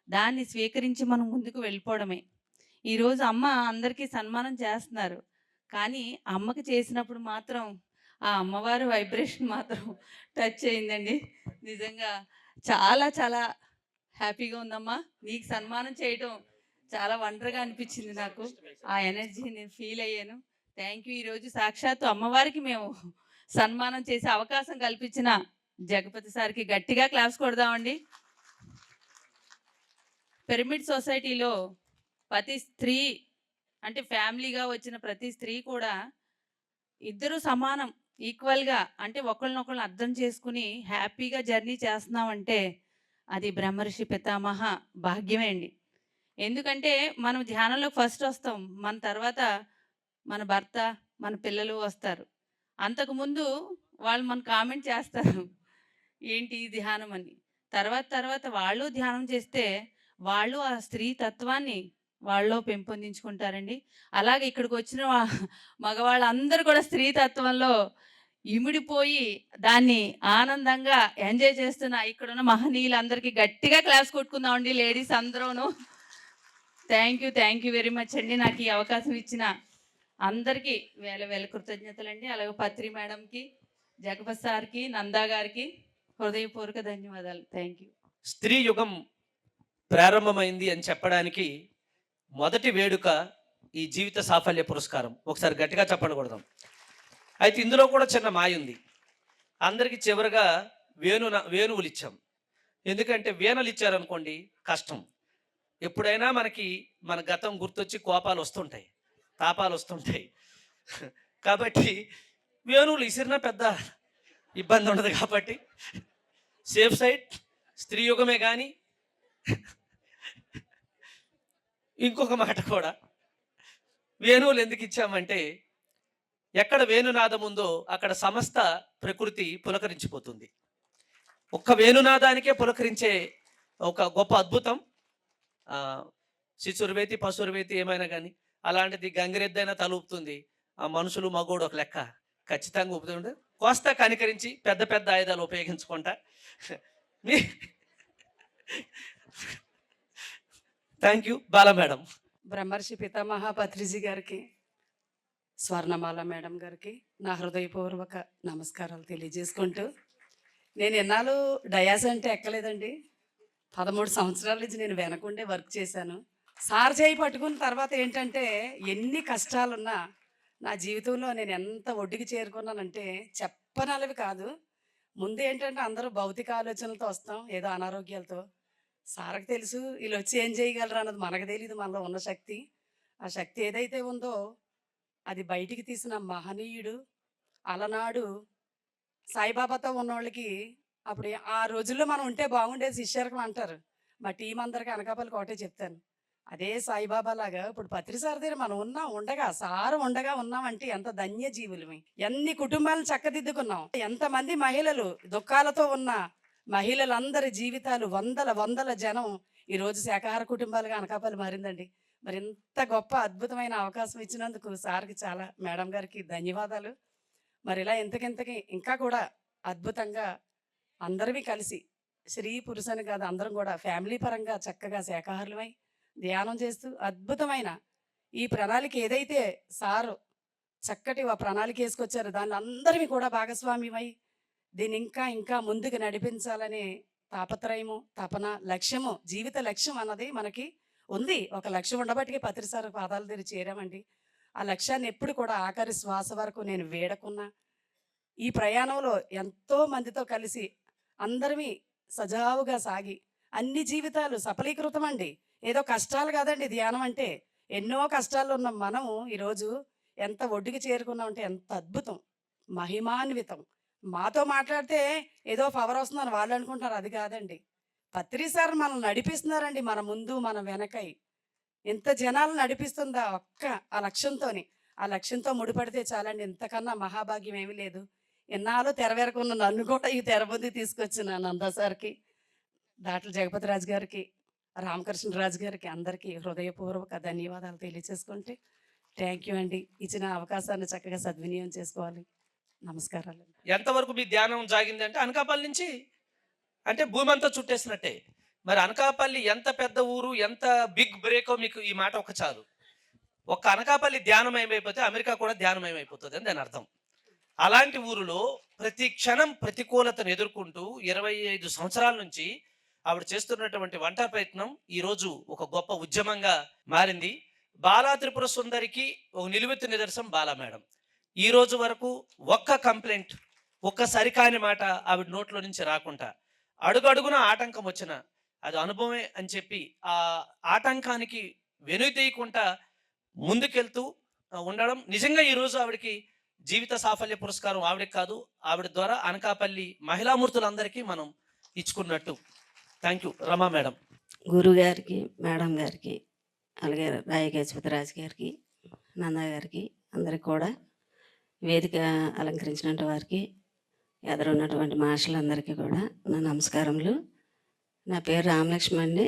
దాన్ని స్వీకరించి మనం ముందుకు వెళ్ళిపోవడమే. ఈరోజు అమ్మ అందరికీ సన్మానం చేస్తున్నారు, కానీ అమ్మకి చేసినప్పుడు మాత్రం ఆ అమ్మవారి వైబ్రేషన్ మాత్రం టచ్ అయిందండి. నిజంగా చాలా చాలా హ్యాపీగా ఉందమ్మా. నీకు సన్మానం చేయటం చాలా వండర్గా అనిపించింది. నాకు ఆ ఎనర్జీ నేను ఫీల్ అయ్యాను. Thank you. ఈరోజు సాక్షాత్తు అమ్మవారికి మేము సన్మానం చేసే అవకాశం కల్పించిన జగపతి సార్కి గట్టిగా క్లాప్స్ కొడదామండి. పిరమిడ్ సొసైటీలో ప్రతి స్త్రీ అంటే ఫ్యామిలీగా వచ్చిన ప్రతి స్త్రీ కూడా ఇద్దరు సమానం, ఈక్వల్గా, అంటే ఒకళ్ళనొకళ్ళని అర్థం చేసుకుని హ్యాపీగా జర్నీ చేస్తున్నామంటే అది బ్రహ్మర్షి పితామహ భాగ్యమే అండి. ఎందుకంటే మనం ధ్యానంలో ఫస్ట్ వస్తాం, మన తర్వాత మన భర్త, మన పిల్లలు వస్తారు. అంతకుముందు వాళ్ళు మన కామెంట్ చేస్తారు, ఏంటి ఈ ధ్యానం అని. తర్వాత తర్వాత వాళ్ళు ధ్యానం చేస్తే వాళ్ళు ఆ స్త్రీ తత్వాన్ని వాళ్ళలో పెంపొందించుకుంటారండి. అలాగే ఇక్కడికి వచ్చిన మగవాళ్ళందరూ కూడా స్త్రీ తత్వంలో ఇమిడిపోయి దాన్ని ఆనందంగా ఎంజాయ్ చేస్తున్న ఇక్కడున్న మహనీయులందరికీ గట్టిగా క్లాస్ కొట్టుకుందామండి, లేడీస్ అందరూను. థ్యాంక్ యూ వెరీ మచ్ అండి. నాకు ఈ అవకాశం ఇచ్చిన అందరికీ వేల వేల కృతజ్ఞతలండి. అలాగే పత్రి మేడంకి, జగపత్ సార్కి, నందా గారికి హృదయపూర్వక ధన్యవాదాలు. Thank you. స్త్రీ యుగం ప్రారంభమైంది అని చెప్పడానికి మొదటి వేడుక ఈ జీవిత సాఫల్య పురస్కారం. ఒకసారి గట్టిగా చెప్పకూడదాం. అయితే ఇందులో కూడా చిన్న మాయ ఉంది. అందరికీ చివరిగా వేణువులు ఇచ్చాం. ఎందుకంటే వీణలు ఇచ్చారనుకోండి కష్టం. ఎప్పుడైనా మనకి మన గతం గుర్తొచ్చి కోపాలు వస్తుంటాయి, తాపాలు వస్తుంటాయి. కాబట్టి వేణువులు ఇసిరినా పెద్ద ఇబ్బంది ఉండదు. కాబట్టి సేఫ్ సైడ్ స్త్రీ యుగమే. కానీ ఇంకొక మాట కూడా, వేణువులు ఎందుకు ఇచ్చామంటే ఎక్కడ వేణునాదం ఉందో అక్కడ సమస్త ప్రకృతి పులకరించిపోతుంది. ఒక్క వేణునాదానికే పులకరించే ఒక గొప్ప అద్భుతం శిశుర్వేతి, పశుర్వేతి ఏమైనా కానీ అలాంటిది గంగిరెద్దైనా తలుపుతుంది. ఆ మనుషులు మగోడు ఒక లెక్క ఖచ్చితంగా ఊపుతుంటే కోస్తా కనికరించి పెద్ద పెద్ద ఆయుధాలు ఉపయోగించుకుంటా. Thank you Bala madam. Brahmarshi Pitamaha Patriji గారికి, స్వర్ణమాల మేడం గారికి నా హృదయపూర్వక నమస్కారాలు తెలియజేసుకుంటూ, నేను ఎన్నాళ్ళు డయాస్ అంటే ఎక్కలేదండి. 13 సంవత్సరాల నుంచి నేను వెనకుండే వర్క్ చేశాను. సార్ చేయి పట్టుకున్న తర్వాత ఏంటంటే ఎన్ని కష్టాలున్నా నా జీవితంలో నేను ఎంత ఒడ్డుకి చేరుకున్నానంటే చెప్పనలవి కాదు. ముందు ఏంటంటే అందరూ భౌతిక ఆలోచనలతో వస్తాం, ఏదో అనారోగ్యాలతో. సార్కి తెలుసు వీళ్ళు వచ్చి ఏం చేయగలరు అన్నది మనకు తెలియదు. మనలో ఉన్న శక్తి, ఆ శక్తి ఏదైతే ఉందో అది బయటికి తీసిన మహనీయుడు. అలనాడు సాయిబాబాతో ఉన్నోళ్ళకి అప్పుడు ఆ రోజుల్లో మనం ఉంటే బాగుండేది శిష్యరకం అంటారు. మా టీం అందరికీ అనకాపల్లికి ఒకటే చెప్తాను, అదే సాయిబాబా లాగా ఇప్పుడు పత్రిసారి దగ్గర మనం ఉండగా సారు ఉండగా ఉన్నామంటే ఎంత ధన్య జీవులమి. ఎన్ని కుటుంబాలను చక్కదిద్దుకున్నాం. ఎంతమంది మహిళలు దుఃఖాలతో ఉన్న మహిళలందరి జీవితాలు వందల జనం ఈరోజు శాకాహార కుటుంబాలుగా అనకాపల్లి మారిందండి. మరి ఇంత గొప్ప అద్భుతమైన అవకాశం ఇచ్చినందుకు సార్కి చాలా, మేడం గారికి ధన్యవాదాలు. మరి ఇలా ఇంతకింతకి ఇంకా కూడా అద్భుతంగా అందరివి కలిసి, స్త్రీ పురుషుని కాదు అందరం కూడా ఫ్యామిలీ పరంగా చక్కగా శాకాహారులమై ధ్యానం చేస్తూ అద్భుతమైన ఈ ప్రణాళిక ఏదైతే సారు చక్కటి ఆ ప్రణాళిక వేసుకొచ్చారో దానిలో అందరివి కూడా భాగస్వామ్యమై దీన్ని ఇంకా ముందుకు నడిపించాలనే తాపత్రయము, తపన, లక్ష్యము, జీవిత లక్ష్యం అన్నది మనకి ఉంది. ఒక లక్ష్యం ఉండబట్టికి పత్రిసారి పాదాల దగ్గర చేరామండి. ఆ లక్ష్యాన్ని ఎప్పుడు కూడా ఆఖరి శ్వాస వరకు నేను వేడకున్నా ఈ ప్రయాణంలో ఎంతో మందితో కలిసి అందరివి సజావుగా సాగి అన్ని జీవితాలు సఫలీకృతం అండి. ఏదో కష్టాలు కాదండి ధ్యానం అంటే. ఎన్నో కష్టాలు ఉన్న మనం ఈరోజు ఎంత ఒడ్డుకి చేరుకున్నామంటే ఎంత అద్భుతం, మహిమాన్వితం. మాతో మాట్లాడితే ఏదో పవర్ వస్తుందని వాళ్ళు అనుకుంటారు, అది కాదండి. పత్రిసారి మనం నడిపిస్తున్నారండి, మన ముందు మన వెనకై. ఎంత జనాలు నడిపిస్తుందా ఒక్క ఆ లక్ష్యంతోని. ఆ లక్ష్యంతో ముడిపడితే చాలండి, ఇంతకన్నా మహాభాగ్యం ఏమీ లేదు. ఎన్నాళ్ళు తెరవేరకున్న నన్ను కూడా ఈ తెర ముందు తీసుకొచ్చిన నందా సార్కి, దాట్ల జగపతి రాజు గారికి, రామకృష్ణరాజు గారికి అందరికీ హృదయపూర్వక ధన్యవాదాలు తెలియచేసుకుంటే థ్యాంక్ యూ అండి. ఇచ్చిన అవకాశాన్ని చక్కగా సద్వినియోగం చేసుకోవాలి. నమస్కారాలు. ఎంతవరకు మీ ధ్యానం జాగింది అంటే అనకాపల్లి నుంచి అంటే భూమి అంతా చుట్టేసినట్టే. మరి అనకాపల్లి ఎంత పెద్ద ఊరు, ఎంత బిగ్ బ్రేకో మీకు ఈ మాట ఒక చాలు. ఒక్క అనకాపల్లి ధ్యానమయమైపోతే అమెరికా కూడా ధ్యానమయమైపోతుంది అని దాని అర్థం. అలాంటి ఊరిలో ప్రతి క్షణం ప్రతికూలతను ఎదుర్కొంటూ 25 సంవత్సరాల నుంచి ఆవిడ చేస్తున్నటువంటి వంట ప్రయత్నం ఈరోజు ఒక గొప్ప ఉద్యమంగా మారింది. బాలా త్రిపుర సుందరికి ఒక నిలువెత్తు నిదర్శనం బాలా మేడం. ఈ రోజు వరకు ఒక్క కంప్లైంట్, ఒక్క సరికాని మాట ఆవిడ నోట్లో నుంచి రాకుండా, అడుగడుగున ఆటంకం వచ్చిన అది అనుభవమే అని చెప్పి ఆ ఆటంకానికి వెనుతీయకుండా ముందుకెళ్తూ ఉండడం. నిజంగా ఈరోజు ఆవిడకి జీవిత సాఫల్య పురస్కారం ఆవిడకి కాదు, ఆవిడ ద్వారా అనకాపల్లి మహిళామూర్తులందరికీ మనం ఇచ్చుకున్నట్టు. Thank you Rama madam. గురుగారికి, మేడం గారికి, అలాగే రాయకేశ్వతరాజు గారికి, నందా గారికి, అందరికి కూడా వేదిక అలంకరించినటువంటి వారికి, ఎదురున్నటువంటి మాస్టర్లందరికీ కూడా నా నమస్కారములు. నా పేరు రామలక్ష్మి అండి.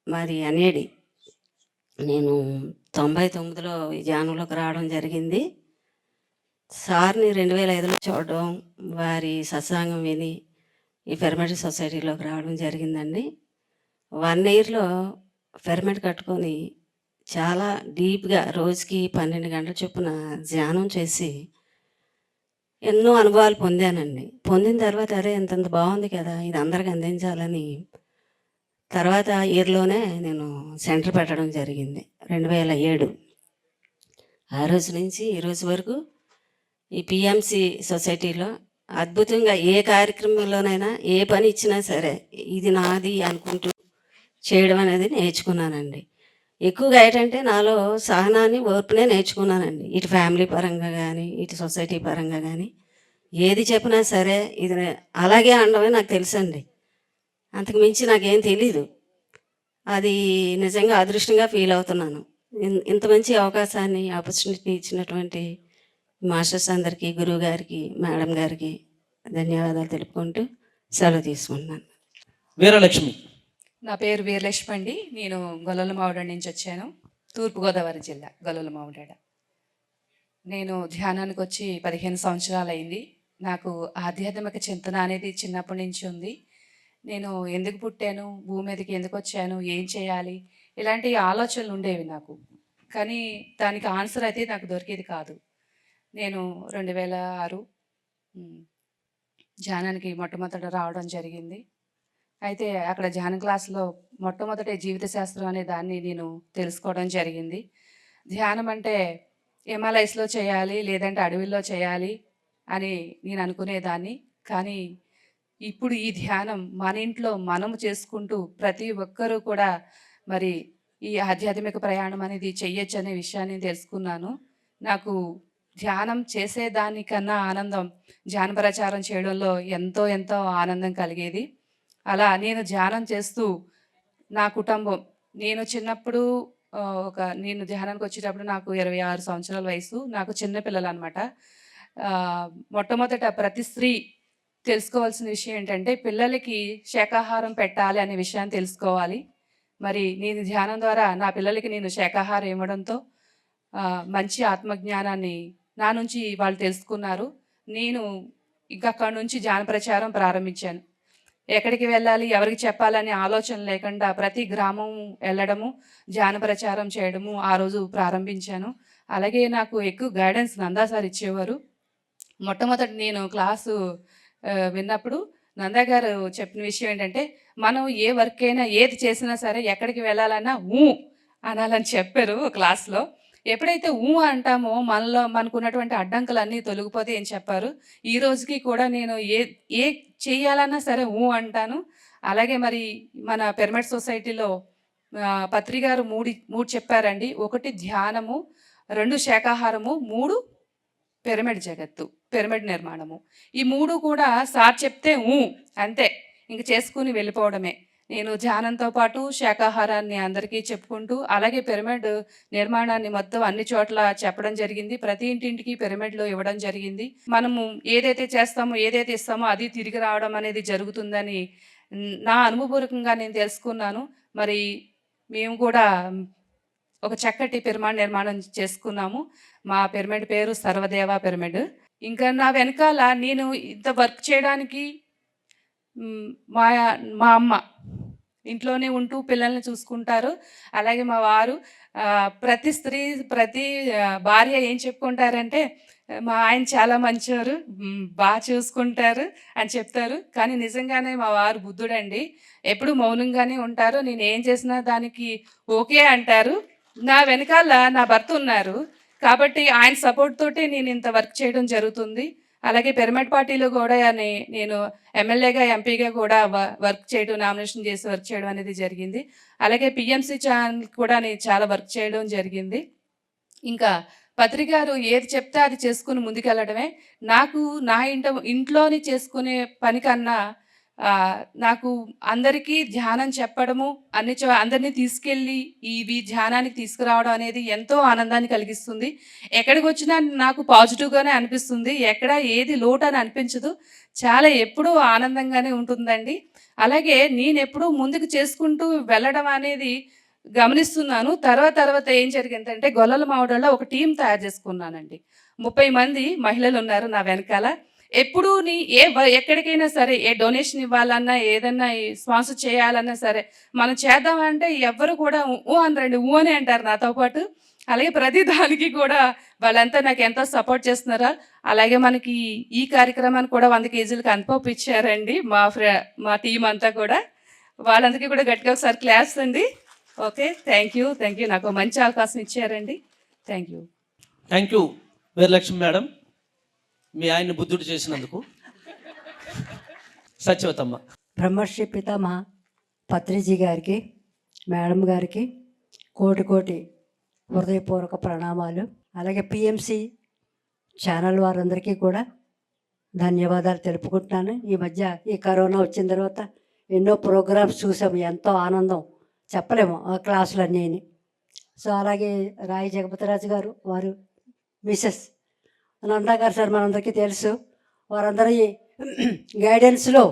మాది అనేడి. నేను 99లో ఈ ధ్యానంలోకి రావడం జరిగింది. సార్ని 2005లో చూడడం, వారి సత్సాంగం విని ఈ పిరమిడ్ సొసైటీలోకి రావడం జరిగిందండి. 1 ఇయర్లో పిరమిడ్ కట్టుకొని చాలా డీప్గా రోజుకి 12 గంటల చొప్పున ధ్యానం చేసి ఎన్నో అనుభవాలు పొందానండి. పొందిన తర్వాత అరే ఇంతంత బాగుంది కదా, ఇది అందరికి అందించాలని తర్వాత ఇయర్లోనే నేను సెంటర్ పెట్టడం జరిగింది 2007. ఆ రోజు నుంచి ఈ రోజు వరకు ఈ పిఎంసి సొసైటీలో అద్భుతంగా ఏ కార్యక్రమంలోనైనా ఏ పని ఇచ్చినా సరే ఇది నాది అనుకుంటూ చేయడం అనేది నేర్చుకున్నానండి. ఎక్కువగా ఏంటంటే నాలో సహనాన్ని, ఓర్పునే నేర్చుకున్నానండి. ఇటు ఫ్యామిలీ పరంగా కానీ, ఇటు సొసైటీ పరంగా కానీ ఏది చెప్పినా సరే ఇది అలాగే అనడమే నాకు తెలుసండి. అంతకు మించి నాకేం తెలీదు. అది నిజంగా అదృష్టంగా ఫీల్ అవుతున్నాను. ఇంత మంచి అవకాశాన్ని, ఆపర్చునిటీ ఇచ్చినటువంటి మాస్టర్స్ అందరికీ, గురువు గారికి, మేడం గారికి ధన్యవాదాలు తెలుపుకుంటూ సెలవు తీసుకుంటున్నాను. వీరలక్ష్మి. నా పేరు వీరలక్ష్మి అండి. నేను గొల్లలమావిడ నుంచి వచ్చాను. తూర్పుగోదావరి జిల్లా గొల్లలమావిడ. నేను ధ్యానానికి వచ్చి 15 సంవత్సరాలు అయింది. నాకు ఆధ్యాత్మిక చింతన అనేది చిన్నప్పటి నుంచి ఉంది. నేను ఎందుకు పుట్టాను, భూమి మీదకి ఎందుకు వచ్చాను, ఏం చేయాలి, ఇలాంటి ఆలోచనలు ఉండేవి నాకు. కానీ దానికి ఆన్సర్ అయితే నాకు దొరికేది కాదు. నేను 2006 ధ్యానానికి మొట్టమొదట రావడం జరిగింది. అయితే అక్కడ ధ్యాన క్లాస్లో మొట్టమొదటి జీవిత శాస్త్రం అనే దాన్ని నేను తెలుసుకోవడం జరిగింది. ధ్యానం అంటే హిమాలయస్లో చేయాలి, లేదంటే అడవిలో చేయాలి అని నేను అనుకునేదాన్ని. కానీ ఇప్పుడు ఈ ధ్యానం మన ఇంట్లో మనము చేసుకుంటూ ప్రతి ఒక్కరూ కూడా మరి ఈ ఆధ్యాత్మిక ప్రయాణం అనేది చెయ్యొచ్చు అనే విషయాన్ని తెలుసుకున్నాను. నాకు ధ్యానం చేసేదానికన్నా ఆనందం ధ్యాన ప్రచారం చేయడంలో ఎంతో ఎంతో ఆనందం కలిగేది. అలా నేను ధ్యానం చేస్తూ నా కుటుంబం, నేను చిన్నప్పుడు నేను ధ్యానానికి వచ్చేటప్పుడు నాకు 26 సంవత్సరాల వయసు. నాకు చిన్నపిల్లలు అనమాట. మొట్టమొదట ప్రతి స్త్రీ తెలుసుకోవాల్సిన విషయం ఏంటంటే పిల్లలకి శాకాహారం పెట్టాలి అనే విషయాన్ని తెలుసుకోవాలి. మరి నేను ధ్యానం ద్వారా నా పిల్లలకి నేను శాకాహారం ఇవ్వడంతో మంచి ఆత్మజ్ఞానాన్ని నా నుంచి వాళ్ళు తెలుసుకున్నారు. నేను ఇంకా అక్కడి నుంచి ధ్యాన ప్రచారం ప్రారంభించాను. ఎక్కడికి వెళ్ళాలి, ఎవరికి చెప్పాలనే ఆలోచన లేకుండా ప్రతి గ్రామం వెళ్ళడము, ధ్యాన ప్రచారం చేయడము ఆ రోజు ప్రారంభించాను. అలాగే నాకు ఎక్కువ గైడెన్స్ నందా సార్ ఇచ్చేవారు. మొట్టమొదటి నేను క్లాసు విన్నప్పుడు నందా గారు చెప్పిన విషయం ఏంటంటే మనం ఏ వర్క్ అయినా ఏది చేసినా సరే ఎక్కడికి వెళ్ళాలన్నా అనాలని చెప్పారు క్లాస్లో. ఎప్పుడైతే అంటామో మనకున్నటువంటి అడ్డంకులన్నీ తొలగిపోతాయి అని చెప్పారు. ఈ రోజుకి కూడా నేను ఏ చేయాలన్నా సరే అంటాను. అలాగే మరి మన పిరమిడ్ సొసైటీలో పత్రి గారు మూడు చెప్పారండి. 1 ధ్యానము, 2 శాకాహారము, 3 పిరమిడ్ జగత్తు, పిరమిడ్ నిర్మాణము. ఈ 3 కూడా సార్ చెప్తే అంతే, ఇంక చేసుకుని వెళ్ళిపోవడమే. నేను ధ్యానంతో పాటు శాకాహారాన్ని అందరికీ చెప్పుకుంటూ అలాగే పిరమిడ్ నిర్మాణాన్ని మొత్తం అన్ని చోట్ల చెప్పడం జరిగింది. ప్రతి ఇంటింటికి పిరమిడ్లో ఇవ్వడం జరిగింది. మనము ఏదైతే చేస్తామో, ఏదైతే ఇస్తామో అది తిరిగి రావడం అనేది జరుగుతుందని నా అనుభవపూర్వకంగా నేను తెలుసుకున్నాను. మరి మేము కూడా ఒక చక్కటి పిరమిడ్ నిర్మాణం చేసుకున్నాము. మా పిరమిడ్ పేరు సర్వదేవ పిరమిడ్. ఇంకా నా వెనకాల నేను ఇంత వర్క్ చేయడానికి మా అమ్మ ఇంట్లోనే ఉంటూ పిల్లల్ని చూసుకుంటారు. అలాగే మా వారు ప్రతి భార్య ఏం చెప్పుకుంటారంటే మా ఆయన చాలా మంచివారు, బాగా చూసుకుంటారు అని చెప్తారు. కానీ నిజంగానే మా వారు బుద్ధుడండి. ఎప్పుడు మౌనంగానే ఉంటారు. నేను ఏం చేసినా దానికి ఓకే అంటారు. నా వెనకాల నా భర్త ఉన్నారు కాబట్టి ఆయన సపోర్ట్ తోటి నేను ఇంత వర్క్ చేయడం జరుగుతుంది. అలాగే పిరమిడ్ పార్టీలో కూడా నేను ఎమ్మెల్యేగా, ఎంపీగా కూడా వర్క్ చేయడం, నామినేషన్ చేసి వర్క్ చేయడం అనేది జరిగింది. అలాగే పిఎంసి ఛానల్ కూడా నేను చాలా వర్క్ చేయడం జరిగింది. ఇంకా పత్రి గారు ఏది చెప్తే అది చేసుకుని ముందుకెళ్ళడమే. నాకు నా ఇంట్లోని చేసుకునే పని కన్నా నాకు అందరికీ ధ్యానం చెప్పడము, అందరినీ తీసుకెళ్ళి ఇవి ధ్యానానికి తీసుకురావడం అనేది ఎంతో ఆనందాన్ని కలిగిస్తుంది. ఎక్కడికి వచ్చినా నాకు పాజిటివ్గానే అనిపిస్తుంది. ఎక్కడ ఏది లోటు అని అనిపించదు. చాలా ఎప్పుడూ ఆనందంగానే ఉంటుందండి. అలాగే నేనెప్పుడూ ముందుకు చేసుకుంటూ వెళ్ళడం అనేది గమనిస్తున్నాను. తర్వాత ఏం జరిగిందంటే గొల్లల మావిడలో ఒక టీం తయారు చేసుకున్నానండి. 30 మంది మహిళలు ఉన్నారు నా వెనకాల. ఎప్పుడూ ఎక్కడికైనా సరే ఏ డొనేషన్ ఇవ్వాలన్నా, ఏదన్నా స్పాన్సర్ చేయాలన్నా సరే, మనం చేద్దామంటే ఎవ్వరు కూడా ఊ అనరండి. ఊ అనే అంటారు నాతో పాటు. అలాగే ప్రతి దానికి కూడా వాళ్ళంతా నాకు ఎంతో సపోర్ట్ చేస్తున్నారా. అలాగే మనకి ఈ కార్యక్రమాన్ని కూడా 100 కేజీలకు కందిపప్పు ఇచ్చారండి మా టీం అంతా కూడా. వాళ్ళందరికీ కూడా గట్టిగా ఒకసారి క్లాప్స్ అండి. Okay, thank you. నాకు మంచి అవకాశం ఇచ్చారండి. థ్యాంక్ యూ వీరలక్ష్మి మేడం, మీ ఆయన్ని బుద్ధుడు చేసినందుకు. సత్యవతమ్మ. బ్రహ్మర్షి పితామహ పత్రిజీ గారికి, మేడం గారికి కోటి హృదయపూర్వక ప్రణామాలు. అలాగే పిఎంసి ఛానల్ వారందరికీ కూడా ధన్యవాదాలు తెలుపుకుంటున్నాను. ఈ మధ్య ఈ కరోనా వచ్చిన తర్వాత ఎన్నో ప్రోగ్రామ్స్ చూసాము, ఎంతో ఆనందం చెప్పలేము ఆ క్లాసులన్నీ. సో అలాగే రాయి జగపతిరాజు గారు, వారు మిసెస్ నందా గారు సార్ మనందరికీ తెలుసు. వారందరి గైడెన్స్లో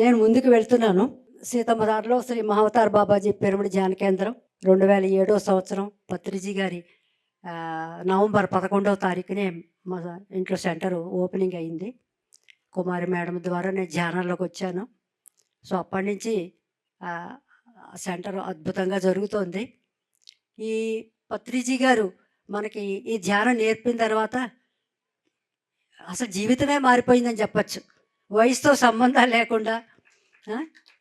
నేను ముందుకు వెళ్తున్నాను. సీతమ్మ దారిలో శ్రీ మహావతార్ బాబాజీ పిరమిడ్ ధ్యాన కేంద్రం 2007వ సంవత్సరం పత్రిజీ గారి నవంబర్ 11వ తారీఖునే మా ఇంట్లో సెంటర్ ఓపెనింగ్ అయింది. కుమారి మేడం ద్వారా నేను ధ్యానంలోకి వచ్చాను. సో అప్పటి నుంచి సెంటర్ అద్భుతంగా జరుగుతోంది. ఈ పత్రిజీ గారు మనకి ఈ ధ్యానం నేర్పిన తర్వాత అసలు జీవితమే మారిపోయిందని చెప్పచ్చు. వయసుతో సంబంధాలు లేకుండా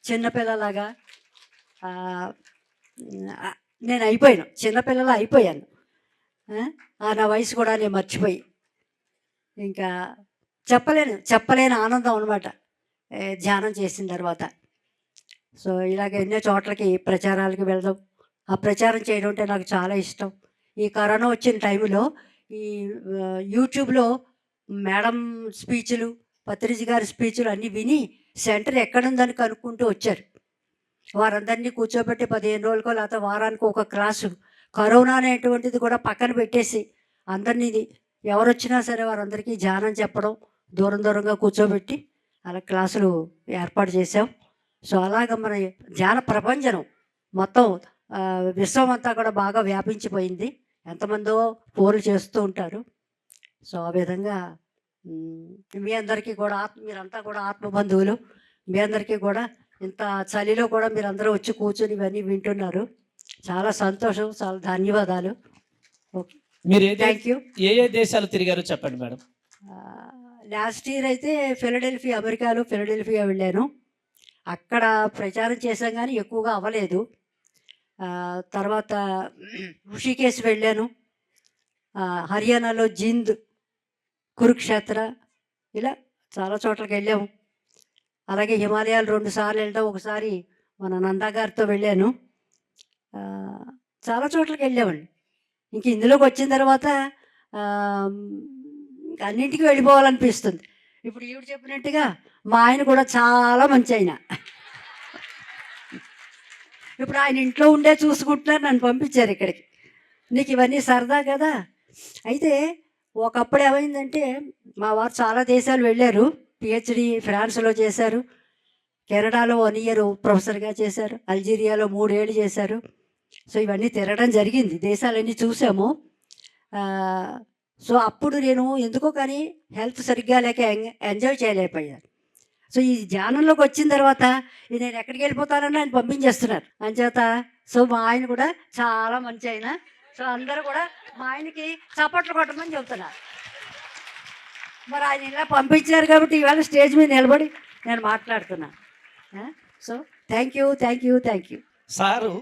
చిన్నపిల్లలాగా నేను అయిపోయాను, చిన్నపిల్లలా అయిపోయాను. నా వయసు కూడా నేను మర్చిపోయి ఇంకా చెప్పలేని ఆనందం అనమాట ధ్యానం చేసిన తర్వాత. సో ఇలాగ ఎన్నో చోట్లకి ప్రచారాలకి వెళ్దాం, ఆ ప్రచారం చేయడం అంటే నాకు చాలా ఇష్టం. ఈ కరోనా వచ్చిన టైంలో ఈ యూట్యూబ్లో మేడం స్పీచ్లు, పత్రిజీ గారి స్పీచ్లు అన్నీ విని సెంటర్ ఎక్కడుందని కనుక్కుంటూ వచ్చారు. వారందరినీ కూర్చోబెట్టి 15 రోజులకో లేకపోతే వారానికి ఒక క్లాసు, కరోనా అనేటువంటిది కూడా పక్కన పెట్టేసి అందరినీ ఎవరు వచ్చినా సరే వారందరికీ ధ్యానం చెప్పడం, దూరంగా కూర్చోబెట్టి అలా క్లాసులు ఏర్పాటు చేసాం. సో అలాగ మన ధ్యాన ప్రపంచం మొత్తం విశ్వం అంతా కూడా బాగా వ్యాపించిపోయింది. ఎంతమందో ఫోన్లు చేస్తూ ఉంటారు. సో ఆ విధంగా మీ అందరికీ కూడా మీరంతా కూడా ఆత్మబంధువులు. మీ అందరికీ కూడా ఇంత చలిలో కూడా మీరందరూ వచ్చి కూర్చొని ఇవన్నీ వింటున్నారు. చాలా సంతోషం, చాలా ధన్యవాదాలు. ఓకే, మీరు థ్యాంక్ యూ. ఏ దేశాలు తిరిగారో చెప్పండి మేడం. లాస్ట్ ఇయర్ అయితే అమెరికాలో ఫిలడెల్ఫియా వెళ్ళాను. అక్కడ ప్రచారం చేశాం కానీ ఎక్కువగా అవ్వలేదు. తర్వాత ఋషికేశ్ వెళ్ళాను. హర్యానాలో జింద్, కురుక్షేత్ర, ఇలా చాలా చోట్లకి వెళ్ళాము. అలాగే హిమాలయాలు 2 సార్లు వెళ్ళాం. ఒకసారి మన నందా గారితో వెళ్ళాను. చాలా చోట్లకి వెళ్ళామండి. ఇంక ఇందులోకి వచ్చిన తర్వాత అన్నింటికి వెళ్ళిపోవాలనిపిస్తుంది. ఇప్పుడు ఈవిడ చెప్పినట్టుగా మా ఆయన కూడా చాలా మంచి ఆయన. ఇప్పుడు ఆయన ఇంట్లో ఉండే చూసుకుంటున్నారు, నన్ను పంపించారు ఇక్కడికి. నీకు ఇవన్నీ సరదా కదా. అయితే ఒకప్పుడు ఏమైందంటే మా వారు చాలా దేశాలు వెళ్ళారు. పిహెచ్డి ఫ్రాన్స్లో చేశారు, కెనడాలో 1 ఇయర్ ప్రొఫెసర్గా చేశారు, అల్జీరియాలో 3 ఏళ్ళు చేశారు. సో ఇవన్నీ తిరగడం జరిగింది, దేశాలన్నీ చూసాము. సో అప్పుడు నేను ఎందుకో కానీ హెల్త్ సరిగ్గా లేక ఎంజాయ్ చేయలేకపోయాను. సో ఈ ధ్యానంలోకి వచ్చిన తర్వాత నేను ఎక్కడికి వెళ్ళిపోతానని ఆయన పంపించేస్తున్నారు అంచేత. సో మా ఆయన కూడా చాలా మంచి ఆయన. సో అందరూ కూడా మా ఆయనకి చప్పట్లు కొట్టమని చెబుతున్నారు. మరి ఆయన ఇలా పంపించారు కాబట్టి ఇవాళ స్టేజ్ మీద నిలబడి నేను మాట్లాడుతున్నాను. So thank you. Sir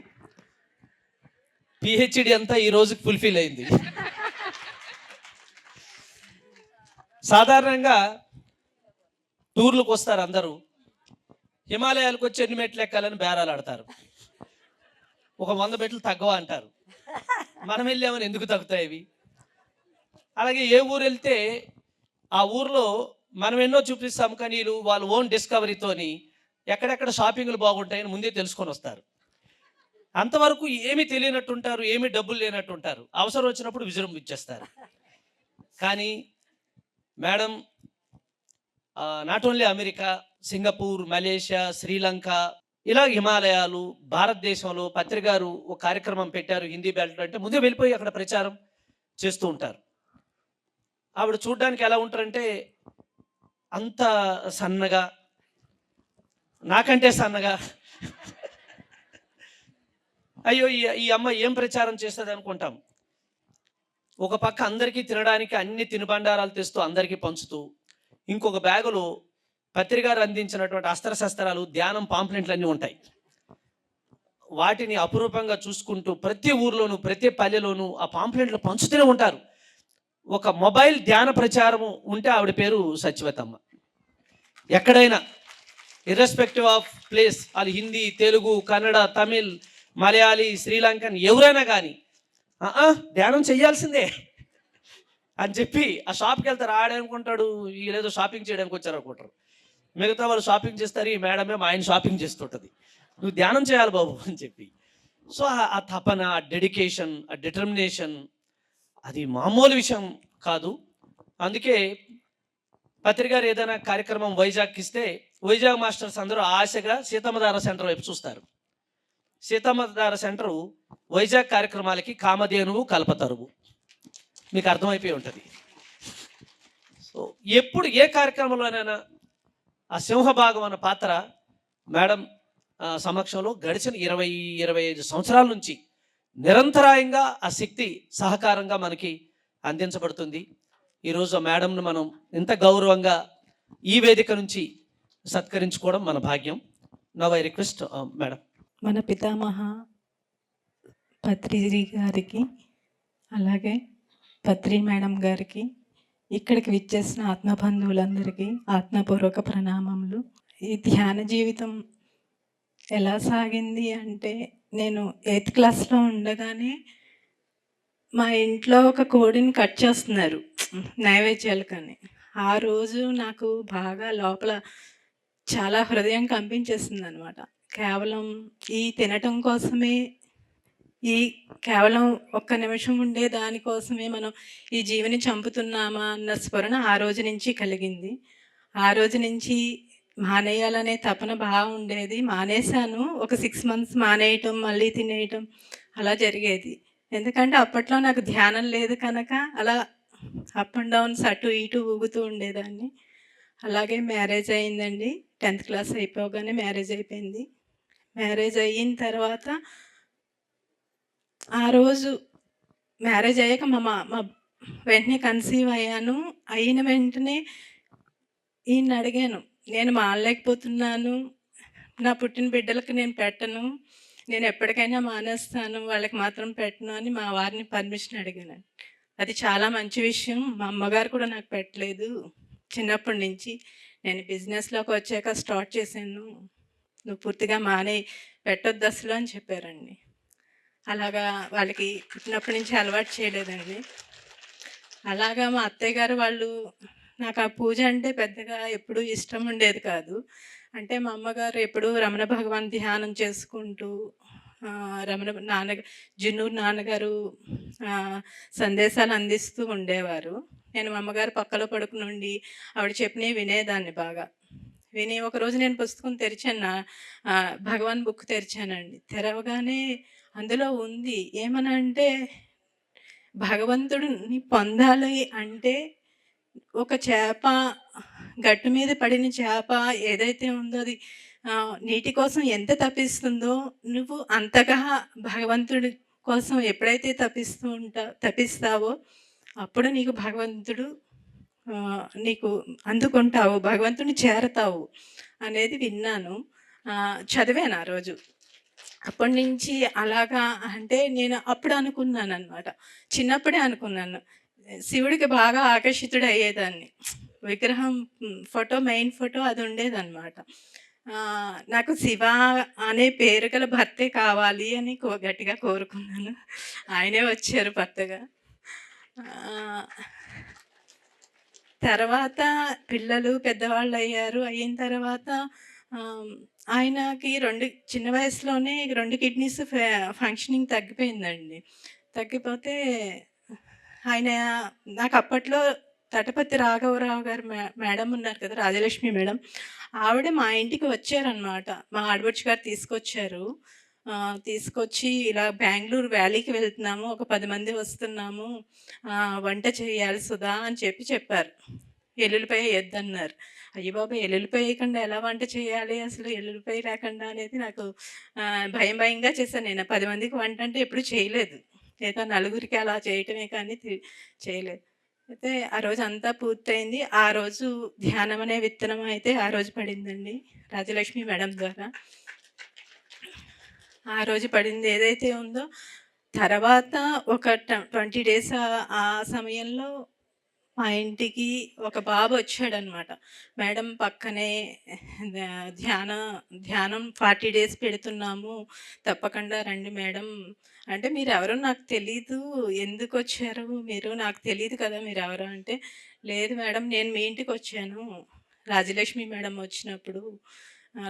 PhD అంతా ఈ రోజుకి ఫుల్ఫిల్ అయింది. సాధారణంగా టూర్లకు వస్తారు అందరూ, హిమాలయాలకు వచ్చి ఎన్ని మెట్లు ఎక్కాలని బేరాలు ఆడతారు. ఒక 100 మెట్లు తగ్గవా అంటారు. మనం వెళ్ళామని ఎందుకు తగ్గుతాయి ఇవి? అలాగే ఏ ఊరు వెళ్తే ఆ ఊర్లో మనం ఎన్నో చూపిస్తాం, కానీ వీళ్ళు వాళ్ళ ఓన్ డిస్కవరీతోని ఎక్కడెక్కడ షాపింగ్లు బాగుంటాయని ముందే తెలుసుకొని వస్తారు. అంతవరకు ఏమీ తెలియనట్టుంటారు, ఏమీ డబ్బులు లేనట్టుంటారు. అవసరం వచ్చినప్పుడు విజృంభించేస్తారు. కానీ madam not only America, Singapore, Malaysia, Sri Lanka, ఇలా హిమాలయాలు, భారతదేశంలో పత్రికారు ఒక కార్యక్రమం పెట్టారు హిందీ బెల్ట్ అంటే ముందే వెళ్ళిపోయి అక్కడ ప్రచారం చేస్తూ ఉంటారు. ఆవిడ చూడ్డానికి ఎలా ఉంటారంటే అంత సన్నగా, నాకంటే సన్నగా. అయ్యో ఈ అమ్మ ఏం ప్రచారం చేస్తుంది అనుకుంటాం. ఒక పక్క అందరికీ తినడానికి అన్ని తినుబండారాలు తెస్తూ అందరికీ పంచుతూ, ఇంకొక బ్యాగులో పత్రికారు అందించినటువంటి అస్త్రశస్త్రాలు, ధ్యానం పాంప్లెంట్లు అన్నీ ఉంటాయి. వాటిని అపురూపంగా చూసుకుంటూ ప్రతి ఊర్లోనూ ప్రతి పల్లెలోనూ ఆ పాంప్లెంట్లు పంచుతూనే ఉంటారు. ఒక మొబైల్ ధ్యాన ప్రచారము ఉంటే ఆవిడ పేరు సత్యవతమ్మ. ఎక్కడైనా ఇర్రెస్పెక్టివ్ ఆఫ్ ప్లేస్, అది హిందీ, తెలుగు, కన్నడ, తమిళ్, మలయాళీ, శ్రీలంకన్ ఎవరైనా కానీ ధ్యానం చెయ్యాల్సిందే అని చెప్పి ఆ షాప్కి వెళ్తారు. ఆడనుకుంటాడు వీళ్ళేదో షాపింగ్ చేయడానికి వచ్చారు అనుకుంటారు. మిగతా వాళ్ళు షాపింగ్ చేస్తారు, ఈ మేడమే మా ఆయన షాపింగ్ చేస్తుంటుంది. నువ్వు ధ్యానం చేయాలి బాబు అని చెప్పి. సో ఆ తపన, ఆ డెడికేషన్, ఆ డిటర్మినేషన్ అది మామూలు విషయం కాదు. అందుకే పత్రికారు ఏదైనా కార్యక్రమం వైజాగ్కి ఇస్తే వైజాగ్ మాస్టర్స్ అందరూ ఆశగా సీతమ్మధార సెంటర్ వైపు చూస్తారు. సీతమ్మధార సెంటరు వైజాగ్ కార్యక్రమాలకి కామధేనువు, కల్పతరువు, మీకు అర్థమైపోయి ఉంటుంది. సో ఎప్పుడు ఏ కార్యక్రమంలోనైనా ఆ సింహభాగం అన్న పాత్ర మేడం సమక్షంలో గడిచిన 20-25 సంవత్సరాల నుంచి నిరంతరాయంగా ఆ శక్తి సహకారంగా మనకి అందించబడుతుంది. ఈరోజు ఆ మేడంను మనం ఇంత గౌరవంగా ఈ వేదిక నుంచి సత్కరించుకోవడం మన భాగ్యం. Now I request madam. మన పితామహ పత్రిజీ గారికి, అలాగే పత్రి మేడం గారికి, ఇక్కడికి విచ్చేసిన ఆత్మబంధువులందరికీ ఆత్మపూర్వక ప్రణామములు. ఈ ధ్యాన జీవితం ఎలా సాగింది అంటే, నేను 8th క్లాస్లో ఉండగానే మా ఇంట్లో ఒక కోడిని కట్ చేస్తున్నారు నైవేద్యాలు కానీ. ఆ రోజు నాకు బాగా లోపల చాలా హృదయం కంపించేసింది అనమాట. కేవలం ఈ తినటం కోసమే, ఈ కేవలం ఒక్క నిమిషం ఉండే దానికోసమే మనం ఈ జీవిని చంపుతున్నామా అన్న స్ఫురణ ఆ రోజు నుంచి కలిగింది. ఆ రోజు నుంచి మానేయాలనే తపన బాగా ఉండేది. మానేశాను. ఒక 6 months మానేయటం, మళ్ళీ తినేయటం అలా జరిగేది. ఎందుకంటే అప్పట్లో నాకు ధ్యానం లేదు కనుక అలా అప్ అండ్ డౌన్స్ అటు ఇటు ఊగుతూ ఉండేదాన్ని. అలాగే మ్యారేజ్ అయిందండి. 10th క్లాస్ అయిపోగానే మ్యారేజ్ అయిపోయింది. మ్యారేజ్ అయిన తర్వాత ఆ రోజు మ్యారేజ్ అయ్యాక మా వెంటనే కన్సీవ్ అయ్యాను. అయిన వెంటనే ఈయన్ని అడిగాను, నేను మానలేకపోతున్నాను, నా పుట్టిన బిడ్డలకు నేను పెట్టను, నేను ఎప్పటికైనా మానేస్తాను, వాళ్ళకి మాత్రం పెట్టను అని మా వారిని పర్మిషన్ అడిగాను. అది చాలా మంచి విషయం. మా అమ్మగారు కూడా నాకు పెట్టలేదు. చిన్నప్పటి నుంచి నేను బిజినెస్లోకి వచ్చాక స్టార్ట్ చేశాను, నువ్వు పూర్తిగా మానే, పెట్టొద్దు అసలు అని చెప్పారండి. అలాగా వాళ్ళకి పుట్టినప్పటి నుంచి అలవాటు చేయలేదండి. అలాగా మా అత్తయ్య గారు వాళ్ళు, నాకు ఆ పూజ అంటే పెద్దగా ఎప్పుడూ ఇష్టం ఉండేది కాదు. అంటే మా అమ్మగారు ఎప్పుడూ రమణ భగవాన్ ధ్యానం చేసుకుంటూ, జున్నూరు నాన్నగారు సందేశాలు అందిస్తూ ఉండేవారు. నేను మా అమ్మగారు పక్కలో పడుకుని ఉండి ఆవిడ చెప్పినవి వినేదాన్ని బాగా. విని ఒకరోజు నేను పుస్తకం తెరిచాను, భగవాన్ బుక్ తెరిచానండి. తెరవగానే అందులో ఉంది ఏమనంటే, భగవంతుడిని పొందాలి అంటే ఒక చేప, గట్టు మీద పడిన చేప ఏదైతే ఉందో అది నీటి కోసం ఎంత తపిస్తుందో, నువ్వు అంతగా భగవంతుడి కోసం ఎప్పుడైతే తపిస్తావో అప్పుడు నీకు భగవంతుడు నీకు అందుకుంటావు, భగవంతుని చేరతావు అనేది విన్నాను, చదివాను ఆ రోజు. అప్పటి నుంచి అలాగా అంటే నేను అప్పుడు అనుకున్నాను అనమాట, చిన్నప్పుడే అనుకున్నాను. శివుడికి బాగా ఆకర్షితుడు అయ్యేదాన్ని. విగ్రహం ఫోటో, మెయిన్ ఫోటో అది ఉండేదన్నమాట. నాకు శివ అనే పేరు గల భర్తే కావాలి అని గట్టిగా కోరుకున్నాను. ఆయనే వచ్చారు భర్తగా. తర్వాత పిల్లలు పెద్దవాళ్ళు అయ్యారు. అయిన తర్వాత ఆయనకి చిన్న వయసులోనే 2 కిడ్నీస్ ఫంక్షనింగ్ తగ్గిపోయిందండి. తగ్గిపోతే ఆయన నాకు అప్పట్లో తటపతి రాఘవరావు గారు మేడం ఉన్నారు కదా, రాజలక్ష్మి మేడం. ఆవిడ మా ఇంటికి వచ్చారనమాట. మా ఆడపడుచు గారు తీసుకొచ్చారు. తీసుకొచ్చి ఇలా బెంగుళూరు వ్యాలీకి వెళ్తున్నాము, ఒక 10 మంది వస్తున్నాము, వంట చేయాలి సుధా అని చెప్పారు. ఎల్లుల్లిపాయ వేయొద్దన్నారు. అయ్య బాబోయ్! ఎల్లుల్లిపాయ వేయకుండా ఎలా వంట చేయాలి, అసలు ఎల్లుల్లిపాయ లేకుండా అనేది నాకు భయంగా చేశాను. నేను 10 మందికి వంట అంటే ఎప్పుడు చేయలేదు. ఏదో నలుగురికి అలా చేయటమే కానీ చేయలేదు. అయితే ఆ రోజు అంతా పూర్తయింది. ఆ రోజు ధ్యానం అనే విత్తనం అయితే ఆ రోజు పడిందండి రాజలక్ష్మి మేడం ద్వారా. ఆ రోజు పడింది ఏదైతే ఉందో, తర్వాత ఒక 20 డేస్ ఆ సమయంలో మా ఇంటికి ఒక బాబు వచ్చాడనమాట. మేడం పక్కనే ధ్యానం 40 డేస్ పెడుతున్నాము, తప్పకుండా రండి మేడం అంటే, మీరెవరో నాకు తెలీదు, ఎందుకు వచ్చారు మీరు, నాకు తెలియదు కదా మీరెవరో అంటే, లేదు మేడం నేను మీ ఇంటికి వచ్చాను రాజలక్ష్మి మేడం వచ్చినప్పుడు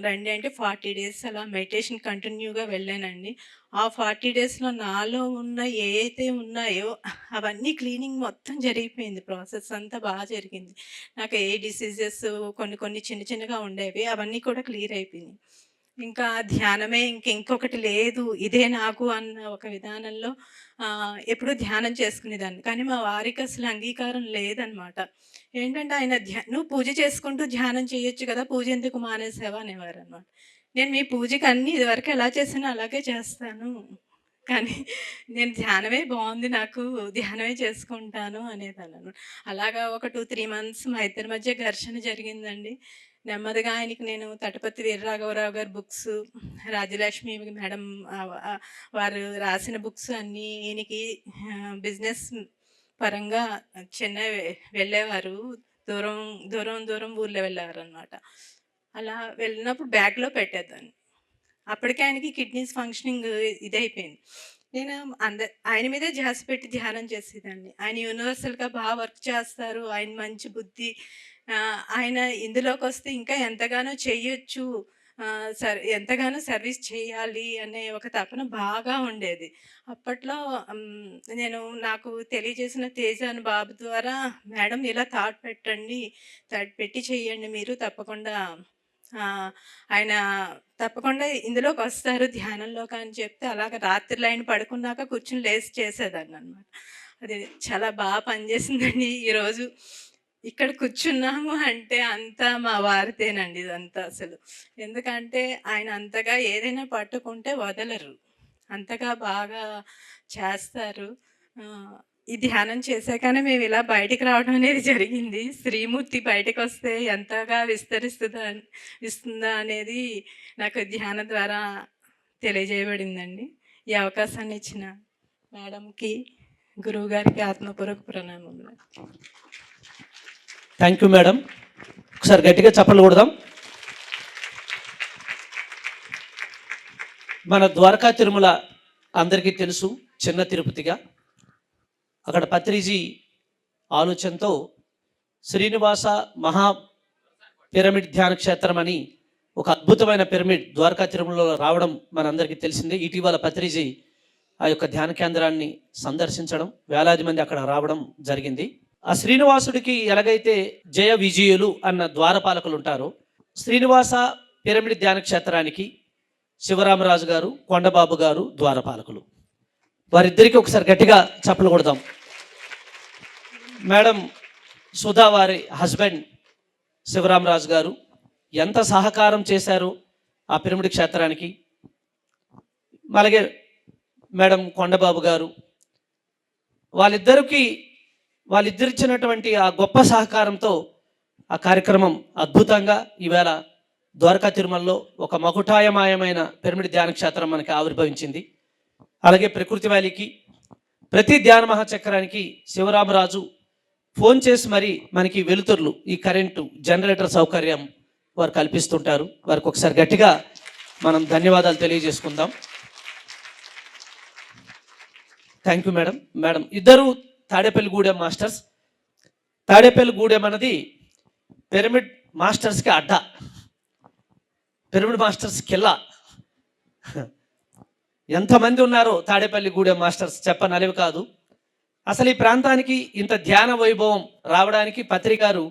రండి అంటే 40 డేస్ అలా మెడిటేషన్ కంటిన్యూగా వెళ్ళానండి. ఆ 40 డేస్లో నాలో ఉన్న ఏవైతే ఉన్నాయో అవన్నీ క్లీనింగ్ మొత్తం జరిగిపోయింది. ప్రాసెస్ అంతా బాగా జరిగింది. నాకు ఏ డిసీజెస్ కొన్ని చిన్నగా ఉండేవి, అవన్నీ కూడా క్లియర్ అయిపోయినాయి. ఇంకా ధ్యానమే ఇంకొకటి లేదు, ఇదే నాకు అన్న ఒక విధానంలో ఎప్పుడూ ధ్యానం చేసుకునేదాన్ని. కానీ మా వారికి అసలు అంగీకారం లేదనమాట. ఏంటంటే ఆయన నువ్వు పూజ చేసుకుంటూ ధ్యానం చేయొచ్చు కదా, పూజ ఎందుకు మానేసావా అనేవారు అనమాట. నేను మీ పూజకి అన్నీ ఇదివరకు ఎలా చేసానో అలాగే చేస్తాను, కానీ నేను ధ్యానమే బాగుంది, నాకు ధ్యానమే చేసుకుంటాను అనేదాన్ని అనమాట. అలాగా ఒక 2-3 మంత్స్ మా ఇద్దరి మధ్య ఘర్షణ జరిగిందండి. నెమ్మదిగా ఆయనకి నేను తటపతి వీరరాఘవరావు గారి బుక్స్, రాజలక్ష్మి మేడం వారు రాసిన బుక్స్ అన్నీ ఈయనకి బిజినెస్ పరంగా చెన్నై వెళ్ళేవారు, దూరం ఊర్లో వెళ్ళేవారు అనమాట. అలా వెళ్ళినప్పుడు బ్యాగ్లో పెట్టేదాన్ని. అప్పటికే ఆయనకి కిడ్నీస్ ఫంక్షనింగ్ ఇదైపోయింది. నేను ఆయన మీదే ధ్యాస పెట్టి ధ్యానం చేసేదాన్ని. ఆయన యూనివర్సల్గా బాగా వర్క్ చేస్తారు, ఆయన మంచి బుద్ధి, ఆయన ఇందులోకి వస్తే ఇంకా ఎంతగానో చెయ్యొచ్చు, ఎంతగానో సర్వీస్ చేయాలి అనే ఒక తపన బాగా ఉండేది. అప్పట్లో నాకు తెలియజేసిన తేజ అని బాబు ద్వారా, మేడం ఇలా థాట్ పెట్టి చెయ్యండి మీరు, తప్పకుండా ఆయన తప్పకుండా ఇందులోకి వస్తారు ధ్యానంలోకి అని చెప్తే, అలాగ రాత్రిలో ఆయన పడుకున్నాక కూర్చుని లేచి చేసేదాన్ని అనమాట. అది చాలా బాగా పనిచేసిందండి. ఈరోజు ఇక్కడ కూర్చున్నాము అంటే అంతా మా వారితేనండి ఇదంతా అసలు. ఎందుకంటే ఆయన అంతగా ఏదైనా పట్టుకుంటే వదలరు, అంతగా బాగా చేస్తారు. ఈ ధ్యానం చేశాకనే మేము ఇలా బయటికి రావడం అనేది జరిగింది. శ్రీమూర్తి బయటకు వస్తే ఎంతగా విస్తుందా అనేది నాకు ధ్యానం ద్వారా తెలియజేయబడిందండి. ఈ అవకాశాన్ని ఇచ్చిన మేడంకి, గురువు గారికి ఆత్మపూర్వక ప్రణామములు. Thank you madam. ఒకసారి గట్టిగా చప్పట్లు కొడదాం. మన ద్వారకా తిరుమల అందరికీ తెలుసు, చిన్న తిరుపతిగా. అక్కడ పత్రిజీ ఆలోచనతో శ్రీనివాస మహా పిరమిడ్ ధ్యాన క్షేత్రం అని ఒక అద్భుతమైన పిరమిడ్ ద్వారకా తిరుమలలో రావడం మనందరికీ తెలిసిందే. ఇటీవల పత్రిజీ ఆ యొక్క ధ్యాన కేంద్రాన్ని సందర్శించడం, వేలాది మంది అక్కడ రావడం జరిగింది. ఆ శ్రీనివాసుడికి ఎలాగైతే జయ విజయులు అన్న ద్వారపాలకులు ఉంటారో, శ్రీనివాస పిరమిడ్ ధ్యాన క్షేత్రానికి శివరామరాజు గారు, కొండబాబు గారు ద్వారపాలకులు. వారిద్దరికీ ఒకసారి గట్టిగా చప్పలు కొడదాం. మేడం సుధా వారి హస్బెండ్ శివరామరాజు గారు ఎంత సహకారం చేశారు ఆ పిరమిడ్ క్షేత్రానికి. అలాగే మేడం కొండబాబు గారు, వాళ్ళిద్దరిచ్చినటువంటి ఆ గొప్ప సహకారంతో ఆ కార్యక్రమం అద్భుతంగా ఈవేళ ద్వారకా తిరుమలలో ఒక మకుటాయమాయమైన పిరమిడ్ ధ్యాన క్షేత్రం మనకి ఆవిర్భవించింది. అలాగే ప్రకృతి వ్యాలీకి, ప్రతి ధ్యాన మహాచక్రానికి శివరామరాజు ఫోన్ చేసి మరి మనకి వెలుతుర్లు, ఈ కరెంటు జనరేటర్ సౌకర్యం వారు కల్పిస్తుంటారు. వారికి ఒకసారి గట్టిగా మనం ధన్యవాదాలు తెలియజేసుకుందాం. Thank you madam. ఇద్దరు తాడేపల్లిగూడెం మాస్టర్స్. తాడేపల్లిగూడెం అన్నది పిరమిడ్ మాస్టర్స్కి అడ్డ, పిరమిడ్ మాస్టర్స్ కిల్లా. ఎంతమంది ఉన్నారో తాడేపల్లిగూడెం మాస్టర్స్ చెప్పనలివి కాదు. అసలు ఈ ప్రాంతానికి ఇంత ధ్యాన వైభవం రావడానికి పత్రికారు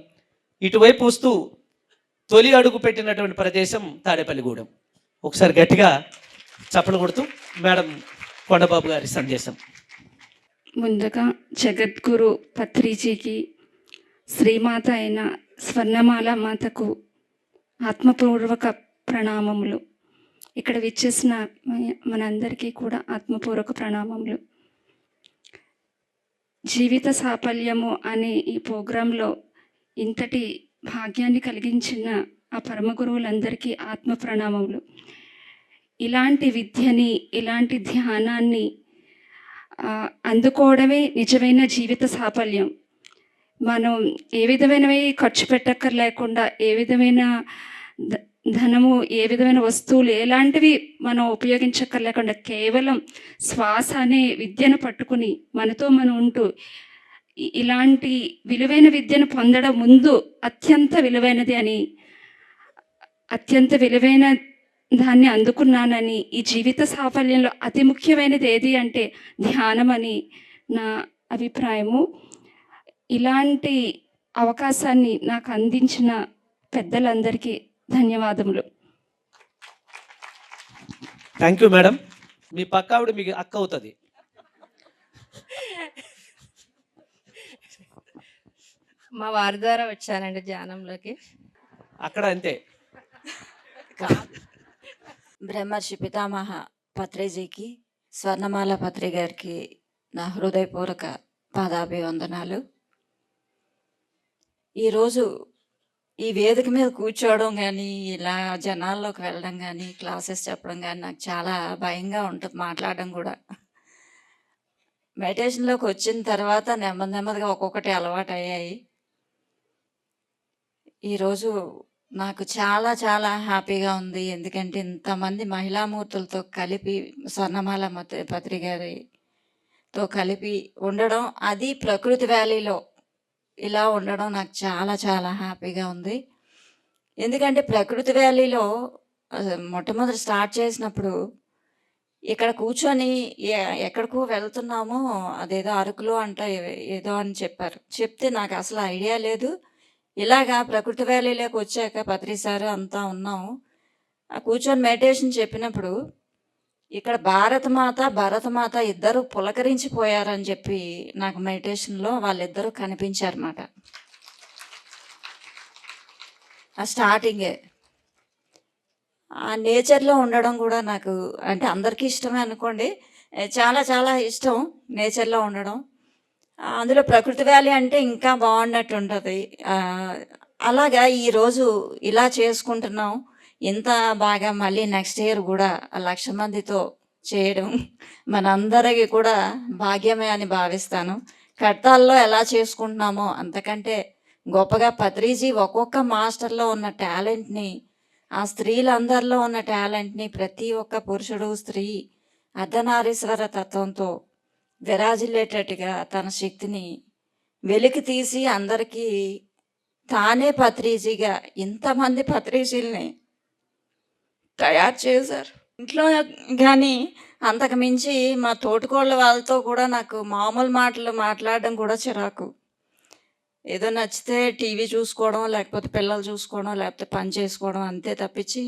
ఇటువైపు వస్తూ తొలి అడుగు పెట్టినటువంటి ప్రదేశం తాడేపల్లిగూడెం. ఒకసారి గట్టిగా చప్పలు కొడుతూ మేడం కొండబాబు గారి సందేశం. ముందుగా జగద్గురు పత్రిజీకి, శ్రీమాత అయిన స్వర్ణమాల మాతకు ఆత్మపూర్వక ప్రణామములు. ఇక్కడ విచ్చేసిన మనందరికీ కూడా ఆత్మపూర్వక ప్రణామములు. జీవిత సాఫల్యము అనే ఈ ప్రోగ్రాంలో ఇంతటి భాగ్యాన్ని కలిగించిన ఆ పరమ గురువులందరికీ ఆత్మ ప్రణామములు. ఇలాంటి విద్యని, ఇలాంటి ధ్యానాన్ని అందుకోవడమే నిజమైన జీవిత సాఫల్యం. మనం ఏ విధమైనవి ఖర్చు పెట్టక్కర్లేకుండా, ఏ విధమైన ధనము, ఏ విధమైన వస్తువులు ఎలాంటివి మనం ఉపయోగించక్కర్లేకుండా కేవలం శ్వాస అనే విద్యను పట్టుకుని మనతో మనం ఉంటూ ఇలాంటి విలువైన విద్యను పొందడం ముందు అత్యంత విలువైనది అని, అత్యంత విలువైన దాన్ని అందుకున్నానని, ఈ జీవిత సాఫల్యంలో అతి ముఖ్యమైనది ఏది అంటే ధ్యానం అని నా అభిప్రాయము. ఇలాంటి అవకాశాన్ని నాకు అందించిన పెద్దలందరికీ ధన్యవాదములు. Thank you madam. మీ పక్క ఆవిడ మీకు అక్క అవుతుంది. మా వారి ద్వారా వచ్చానండి ధ్యానంలోకి. అక్కడ అంతే. బ్రహ్మర్షి పితామహ పత్రిజీకి, స్వర్ణమాల పత్రి గారికి నా హృదయపూర్వక పాదాభివందనాలు. ఈరోజు ఈ వేదిక మీద కూర్చోవడం కానీ, ఇలా జనాల్లోకి వెళ్ళడం కానీ, క్లాసెస్ చెప్పడం కానీ నాకు చాలా భయంగా ఉంటుంది, మాట్లాడడం కూడా. మెడిటేషన్లోకి వచ్చిన తర్వాత నెమ్మదిగా ఒక్కొక్కటి అలవాటు అయ్యాయి. ఈరోజు నాకు చాలా చాలా హ్యాపీగా ఉంది. ఎందుకంటే ఇంతమంది మహిళామూర్తులతో కలిపి, స్వర్ణమాల పత్రి గారితో కలిపి ఉండడం, అది ప్రకృతి వ్యాలీలో ఇలా ఉండడం నాకు చాలా చాలా హ్యాపీగా ఉంది. ఎందుకంటే ప్రకృతి వ్యాలీలో మొట్టమొదటి స్టార్ట్ చేసినప్పుడు ఇక్కడ కూర్చొని ఎక్కడికో వెళ్తున్నామో, అదేదో అరకులో అంట ఏదో అని చెప్పారు. చెప్తే నాకు అసలు ఐడియా లేదు. ఇలాగా ప్రకృతి వ్యాలీలోకి వచ్చాక పత్రి సార్ అంతా ఉన్నాం, కూర్చొని మెడిటేషన్ చెప్పినప్పుడు ఇక్కడ భరతమాత ఇద్దరు పులకరించిపోయారని చెప్పి నాకు మెడిటేషన్లో వాళ్ళిద్దరూ కనిపించారన్నమాట. ఆ స్టార్టింగే ఆ నేచర్లో ఉండడం కూడా నాకు, అంటే అందరికీ ఇష్టమే అనుకోండి, చాలా చాలా ఇష్టం నేచర్లో ఉండడం. అందులో ప్రకృతి వ్యాలీ అంటే ఇంకా బాగున్నట్టు ఉంటుంది. అలాగా ఈరోజు ఇలా చేసుకుంటున్నాం. ఇంత బాగా మళ్ళీ నెక్స్ట్ ఇయర్ కూడా 1,00,000 మందితో చేయడం మనందరికీ కూడా భాగ్యమే అని భావిస్తాను. కడతాల్లో ఎలా చేసుకుంటున్నామో అంతకంటే గొప్పగా పత్రిజీ ఒక్కొక్క మాస్టర్లో ఉన్న టాలెంట్ని, ఆ స్త్రీలందరిలో ఉన్న టాలెంట్ని, ప్రతి ఒక్క పురుషుడు స్త్రీ అర్ధనారీశ్వర తత్వంతో విరాజిల్లేటట్టుగా తన శక్తిని వెలికి తీసి అందరికీ తానే పత్రిజీగా ఇంతమంది పత్రిజీల్ని తయారు చేశారు. ఇంట్లో కానీ అంతకు మించి మా తోటికోళ్ళ వాళ్ళతో కూడా నాకు మామూలు మాటలు మాట్లాడడం కూడా చిరాకు. ఏదో నచ్చితే టీవీ చూసుకోవడం, లేకపోతే పిల్లలు చూసుకోవడం, లేకపోతే పని చేసుకోవడం, అంతే తప్పించి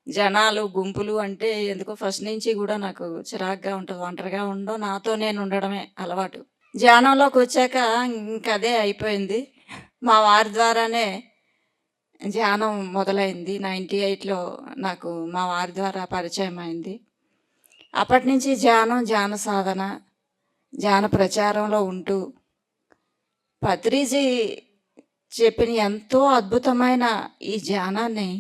జనాలు గుంపులు అంటే ఎందుకో ఫస్ట్ నుంచి కూడా నాకు చిరాకుగా ఉంటుంది. ఒంటరిగా ఉండడం, నాతో నేను ఉండడమే అలవాటు. ధ్యానంలోకి వచ్చాక ఇంకదే అయిపోయింది. మా వారి ద్వారానే ధ్యానం మొదలైంది. 98లో నాకు మా వారి ద్వారా పరిచయం అయింది. అప్పటి నుంచి ధ్యాన సాధన, ధ్యాన ప్రచారంలో ఉంటూ పత్రిజీ చెప్పిన ఎంతో అద్భుతమైన ఈ ధ్యానాన్ని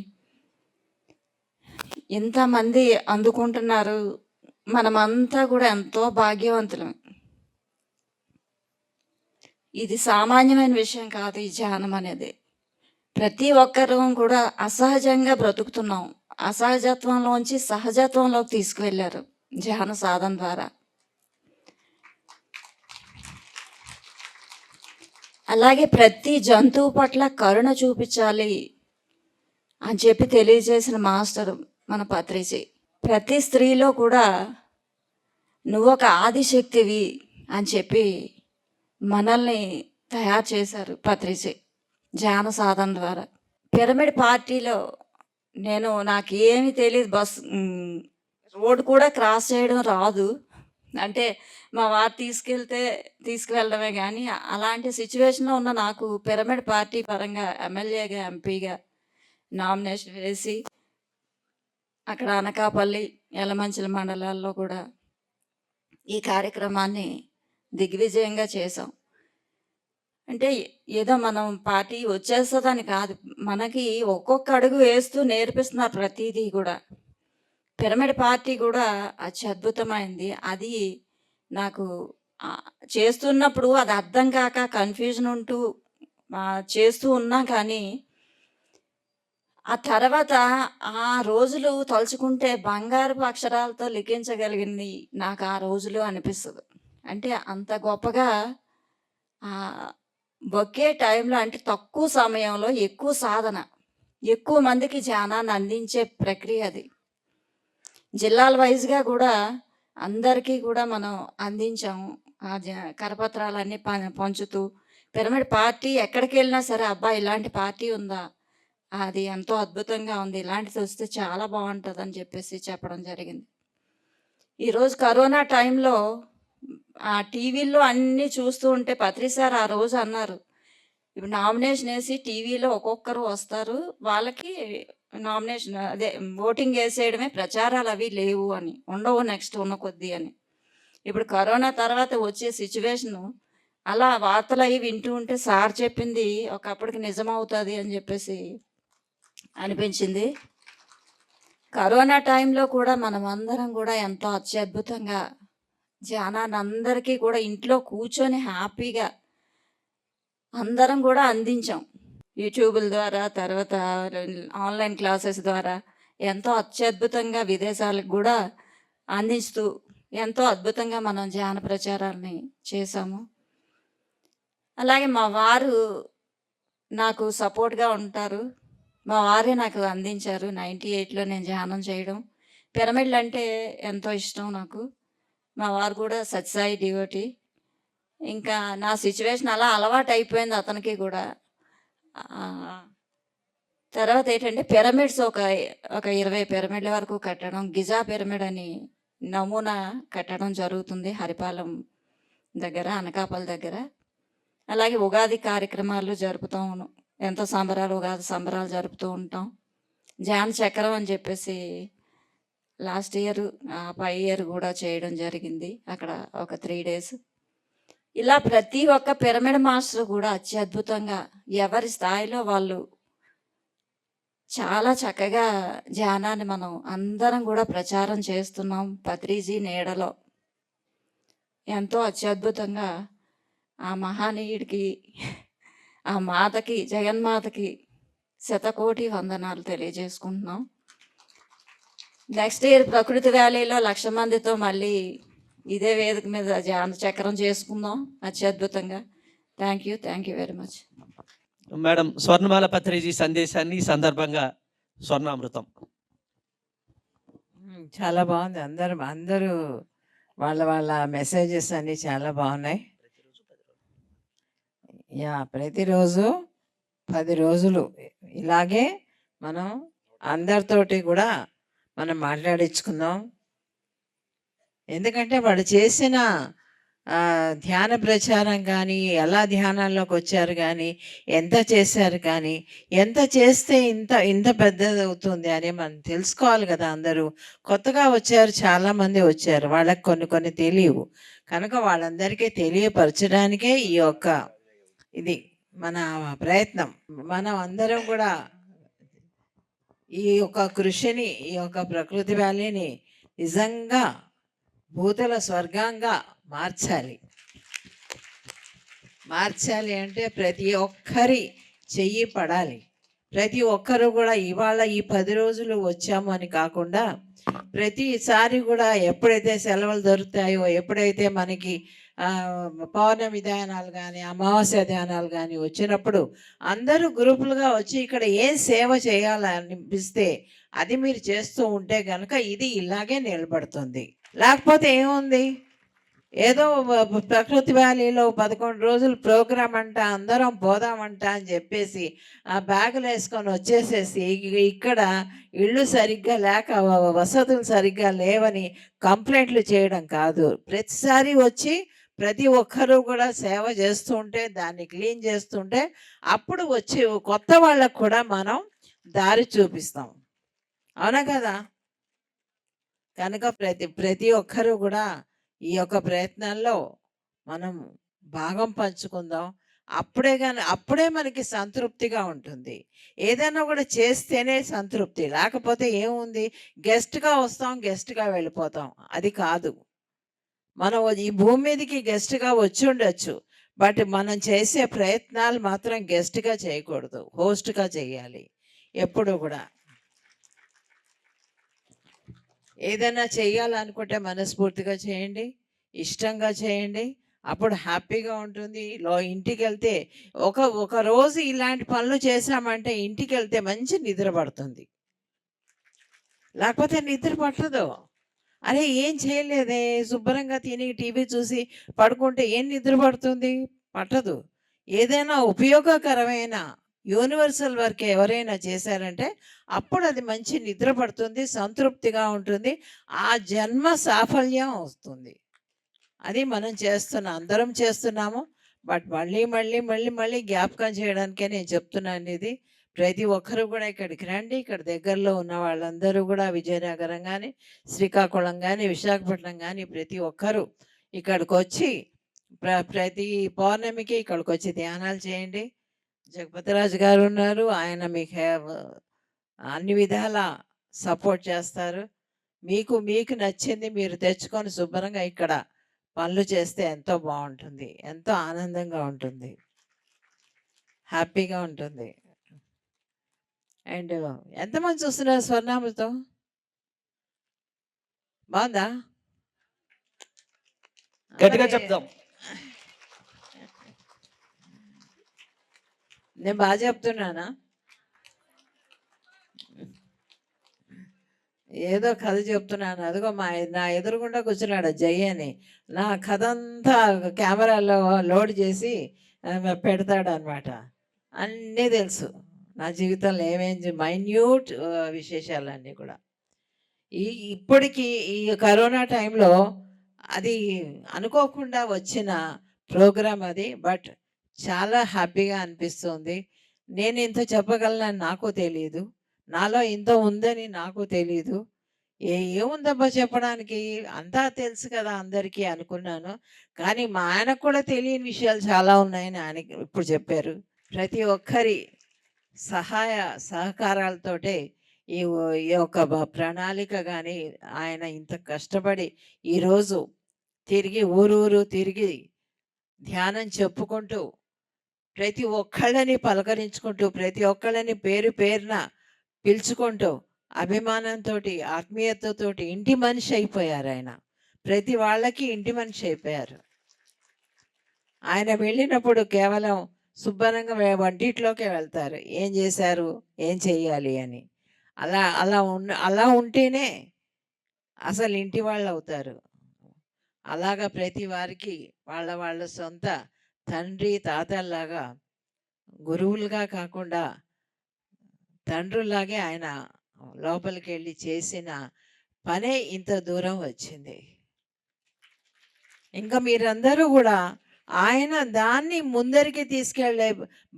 ఇంతమంది అందుకుంటున్నారు. మనమంతా కూడా ఎంతో భాగ్యవంతులం. ఇది సామాన్యమైన విషయం కాదు. ఈ ధ్యానం అనేది ప్రతి ఒక్కరూ కూడా అసహజంగా బ్రతుకుతున్నాం. అసహజత్వంలోంచి సహజత్వంలోకి తీసుకువెళ్ళారు ధ్యాన సాధన ద్వారా. అలాగే ప్రతి జంతువు పట్ల కరుణ చూపించాలి అని చెప్పి తెలియజేసిన మాస్టర్ మన పత్రిజీ. ప్రతి స్త్రీలో కూడా నువ్వు ఒక ఆదిశక్తివి అని చెప్పి మనల్ని తయారు చేశారు పత్రిజీ ధ్యాన సాధన ద్వారా. పిరమిడ్ పార్టీలో నాకు ఏమీ తెలియదు, రోడ్డు కూడా క్రాస్ చేయడం రాదు, అంటే మా వారు తీసుకువెళ్ళడమే. కానీ అలాంటి సిచ్యువేషన్లో ఉన్న నాకు పిరమిడ్ పార్టీ పరంగా ఎమ్మెల్యేగా ఎంపీగా నామినేషన్ వేసి అక్కడ అనకాపల్లి యలమంచిల మండలాల్లో కూడా ఈ కార్యక్రమాన్ని దిగ్విజయంగా చేసాం. అంటే ఏదో మనం పార్టీ వచ్చేస్తుందని కాదు, మనకి ఒక్కొక్క అడుగు వేస్తూ నేర్పిస్తున్నారు ప్రతిదీ కూడా. పిరమిడ్ పార్టీ కూడా అత్యద్భుతమైంది. అది నాకు చేస్తున్నప్పుడు అది అర్థం కాక కన్ఫ్యూజన్ ఉంటూ చేస్తూ ఉన్నా, కానీ ఆ తర్వాత ఆ రోజులు తలుచుకుంటే బంగారపు అక్షరాలతో లిఖించగలిగింది నాకు ఆ రోజులు అనిపిస్తుంది. అంటే అంత గొప్పగా ఒకే టైంలో, అంటే తక్కువ సమయంలో ఎక్కువ సాధన, ఎక్కువ మందికి ధ్యానాన్ని అందించే ప్రక్రియ అది. జిల్లాల వైజ్గా కూడా అందరికీ కూడా మనం అందించాము. ఆ కరపత్రాలన్నీ పంచుతూ పిరమిడ్ పార్టీ ఎక్కడికి వెళ్ళినా సరే, అబ్బా ఇలాంటి పార్టీ ఉందా, అది ఎంతో అద్భుతంగా ఉంది, ఇలాంటిది వస్తే చాలా బాగుంటుంది అని చెప్పేసి చెప్పడం జరిగింది. ఈరోజు కరోనా టైంలో ఆ టీవీల్లో అన్నీ చూస్తూ ఉంటే పత్రి సార్ ఆ రోజు అన్నారు, ఇప్పుడు నామినేషన్ వేసి టీవీలో ఒక్కొక్కరు వస్తారు, వాళ్ళకి నామినేషన్ అదే ఓటింగ్ వేసేయడమే, ప్రచారాలు అవి లేవు అని, ఉండవు నెక్స్ట్ ఉన్న కొద్దీ అని. ఇప్పుడు కరోనా తర్వాత వచ్చే సిచ్యువేషను అలా వార్తలు అవి వింటూ ఉంటే సార్ చెప్పింది ఒకప్పటికి నిజమవుతుంది అని చెప్పేసి అనిపించింది. కరోనా టైంలో కూడా మనం అందరం కూడా ఎంతో అత్యద్భుతంగా ధ్యానాన్ని అందరికీ కూడా ఇంట్లో కూర్చొని హ్యాపీగా అందరం కూడా అందించాం. యూట్యూబ్ల ద్వారా, తర్వాత ఆన్లైన్ క్లాసెస్ ద్వారా ఎంతో అత్యద్భుతంగా విదేశాలకు కూడా అందిస్తూ ఎంతో అద్భుతంగా మనం ధ్యాన ప్రచారాన్ని చేశాము. అలాగే మా వారు నాకు సపోర్ట్గా ఉంటారు. మా వారే నాకు అందించారు 98లో నేను ధ్యానం చేయడం. పిరమిడ్లు అంటే ఎంతో ఇష్టం నాకు. మా వారు కూడా సత్యసాయి డివోటీ. ఇంకా నా సిచ్యువేషన్ అలా అలవాటు అయిపోయింది అతనికి కూడా. తర్వాత ఏంటంటే పిరమిడ్స్ ఒక 20 పిరమిడ్ల వరకు కట్టడం, గిజా పిరమిడ్ అని నమూనా కట్టడం జరుగుతుంది హరిపాలెం దగ్గర, అనకాపల్లి దగ్గర. అలాగే ఉగాది కార్యక్రమాలు జరుపుతాము, ఎంతో సంబరాలు, ఉగాది సంబరాలు జరుపుతూ ఉంటాం. ధ్యాన చక్రం అని చెప్పేసి లాస్ట్ ఇయర్, పై ఇయర్ కూడా చేయడం జరిగింది అక్కడ ఒక 3 days. ఇలా ప్రతి ఒక్క పిరమిడ్ మాస్టర్ కూడా అత్యద్భుతంగా ఎవరి స్థాయిలో వాళ్ళు చాలా చక్కగా ధ్యానాన్ని మనం అందరం కూడా ప్రచారం చేస్తున్నాం. పత్రిజీ నీడలో ఎంతో అత్యద్భుతంగా ఆ మహానీయుడికి, ఆ మాతకి, జగన్మాతకి శతకోటి వందనాలు తెలియజేసుకుంటున్నాం. నెక్స్ట్ ఇయర్ ప్రకృతి వ్యాలీలో 1,00,000 మందితో మళ్ళీ ఇదే వేదిక మీద ధ్యాన చక్రం చేసుకుందాం అత్యద్భుతంగా. Thank you very much. Madam Swarnamala Patriji సందేశాన్ని ఈ సందర్భంగా స్వర్ణామృతం. చాలా బాగుంది. అందరూ వాళ్ళ మెసేజెస్ అన్నీ చాలా బాగున్నాయి. ప్రతిరోజు 10 రోజులు ఇలాగే మనం అందరితోటి కూడా మనం మాట్లాడించుకుందాం. ఎందుకంటే వాళ్ళు చేసిన ధ్యాన ప్రచారం కానీ, ఎలా ధ్యానాల్లోకి వచ్చారు కానీ, ఎంత చేశారు కానీ, ఎంత చేస్తే ఇంత పెద్దది అవుతుంది అని మనం తెలుసుకోవాలి కదా. అందరూ కొత్తగా వచ్చారు, చాలామంది వచ్చారు, వాళ్ళకి కొన్ని తెలియవు కనుక వాళ్ళందరికీ తెలియపరచడానికే ఈ యొక్క ఇది మన ప్రయత్నం. మనం అందరం కూడా ఈ యొక్క కృషిని, ఈ యొక్క ప్రకృతి వ్యాలీని నిజంగా భూతల స్వర్గంగా మార్చాలి అంటే ప్రతి ఒక్కరి చెయ్యి పడాలి, ప్రతి ఒక్కరు కూడా ఇవాళ ఈ 10 రోజులు వచ్చాము అని కాకుండా ప్రతిసారి కూడా ఎప్పుడైతే సెలవులు దొరుకుతాయో, ఎప్పుడైతే మనకి పౌర్ణమి ధ్యానాలు కానీ, అమావాస్య ధ్యానాలు కానీ వచ్చినప్పుడు అందరూ గ్రూపులుగా వచ్చి ఇక్కడ ఏం సేవ చేయాలనిపిస్తే అది మీరు చేస్తూ ఉంటే కనుక ఇది ఇలాగే నిలబడుతుంది. లేకపోతే ఏముంది, ఏదో ప్రకృతి వ్యాలీలో 11 రోజులు ప్రోగ్రాం అంట, అందరం పోదామంట అని చెప్పేసి ఆ బ్యాగులు వేసుకొని వచ్చేసేసి ఇక్కడ ఇళ్ళు సరిగ్గా లేక వసతులు సరిగ్గా లేవని కంప్లైంట్లు చేయడం కాదు. ప్రతిసారి వచ్చి ప్రతి ఒక్కరూ కూడా సేవ చేస్తూ ఉంటే, దాన్ని క్లీన్ చేస్తుంటే అప్పుడు వచ్చి కొత్త వాళ్ళకు కూడా మనం దారి చూపిస్తాం. అవునా కదా? కనుక ప్రతి ఒక్కరూ కూడా ఈ యొక్క ప్రయత్నాల్లో మనం భాగం పంచుకుందాం. అప్పుడే మనకి సంతృప్తిగా ఉంటుంది. ఏదైనా కూడా చేస్తేనే సంతృప్తి, లేకపోతే ఏముంది, గెస్ట్గా వస్తాం, గెస్ట్గా వెళ్ళిపోతాం. అది కాదు. మనం ఈ భూమి మీదకి గెస్ట్గా వచ్చి ఉండొచ్చు, బట్ మనం చేసే ప్రయత్నాలు మాత్రం గెస్ట్గా చేయకూడదు, హోస్ట్గా చేయాలి ఎప్పుడు కూడా. ఏదైనా చేయాలనుకుంటే మనస్ఫూర్తిగా చేయండి, ఇష్టంగా చేయండి, అప్పుడు హ్యాపీగా ఉంటుంది. ఇంటికి వెళ్తే ఒక రోజు ఇలాంటి పనులు చేసామంటే ఇంటికి వెళ్తే మంచి నిద్ర పడుతుంది. లేకపోతే నిద్ర పట్టదు. అరే ఏం చేయలేదే, శుభ్రంగా తిని టీవీ చూసి పడుకుంటే ఏం నిద్ర పడుతుంది? పట్టదు. ఏదైనా ఉపయోగకరమైన యూనివర్సల్ వర్క్ ఎవరైనా చేశారంటే అప్పుడు అది మంచి నిద్ర పడుతుంది, సంతృప్తిగా ఉంటుంది, ఆ జన్మ సాఫల్యం వస్తుంది. అది మనం అందరం చేస్తున్నాము. బట్ మళ్ళీ జ్ఞాపకం చేయడానికే నేను చెప్తున్నాను ఇది. ప్రతి ఒక్కరు కూడా ఇక్కడికి రండి. ఇక్కడ దగ్గరలో ఉన్న వాళ్ళందరూ కూడా విజయనగరం కానీ, శ్రీకాకుళం కానీ, విశాఖపట్నం కానీ ప్రతి ఒక్కరూ ఇక్కడికి వచ్చి ప్రతి పౌర్ణమికి ఇక్కడికి వచ్చి ధ్యానాలు చేయండి. జగపతిరాజు గారు ఉన్నారు, ఆయన మీకు అన్ని విధాల సపోర్ట్ చేస్తారు. మీకు నచ్చింది మీరు తెచ్చుకొని శుభ్రంగా ఇక్కడ పనులు చేస్తే ఎంతో బాగుంటుంది, ఎంతో ఆనందంగా ఉంటుంది, హ్యాపీగా ఉంటుంది. అండ్ ఎంతమంది చూస్తున్నారు స్వర్ణామృతం? బాగుందా? గట్టిగా చెప్దాం. నేను బాగా చెప్తున్నానా? ఏదో కథ చెప్తున్నాను. అదిగో నా ఎదురుగుండా కూర్చున్నాడు జై అని. నా కథ అంతా కెమెరాలో లోడ్ చేసి పెడతాడు అనమాట. అన్నీ తెలుసు నా జీవితంలో మైన్యూట్ విశేషాలన్నీ కూడా. ఇప్పటికీ ఈ కరోనా టైంలో అది అనుకోకుండా వచ్చిన ప్రోగ్రాం అది. బట్ చాలా హ్యాపీగా అనిపిస్తుంది. నేను ఇంత చెప్పగలనని నాకు తెలియదు, నాలో ఇంత ఉందని నాకు తెలీదు. ఏముందబ్బా చెప్పడానికి, అంతా తెలుసు కదా అందరికీ అనుకున్నాను. కానీ మా ఆయనకు కూడా తెలియని విషయాలు చాలా ఉన్నాయని ఆయన ఇప్పుడు చెప్పారు. ప్రతి ఒక్కరి సహాయ సహకారాలతోటే ఈ యొక్క ప్రణాళిక కానీ, ఆయన ఇంత కష్టపడి ఈరోజు తిరిగి ఊరూరు తిరిగి ధ్యానం చెప్పుకుంటూ, ప్రతి ఒక్కళ్ళని పలకరించుకుంటూ, ప్రతి ఒక్కళ్ళని పేరున పిలుచుకుంటూ, అభిమానంతో, ఆత్మీయతతోటి ఇంటి మనిషి అయిపోయారు ఆయన. ప్రతి వాళ్ళకి ఇంటి మనిషి అయిపోయారు. ఆయన వెళ్ళినప్పుడు కేవలం శుభ్రంగా వంటిట్లోకే వెళ్తారు, ఏం చేశారు, ఏం చెయ్యాలి అని. అలా ఉంటేనే అసలు ఇంటి వాళ్ళు అవుతారు. అలాగా ప్రతి వారికి వాళ్ళ సొంత తండ్రి తాతల్లాగా, గురువులుగా కాకుండా తండ్రులాగే ఆయన లోపలికి వెళ్ళి చేసిన పనే ఇంత దూరం వచ్చింది. ఇంకా మీరందరూ కూడా ఆయన దాన్ని ముందరికి తీసుకెళ్లే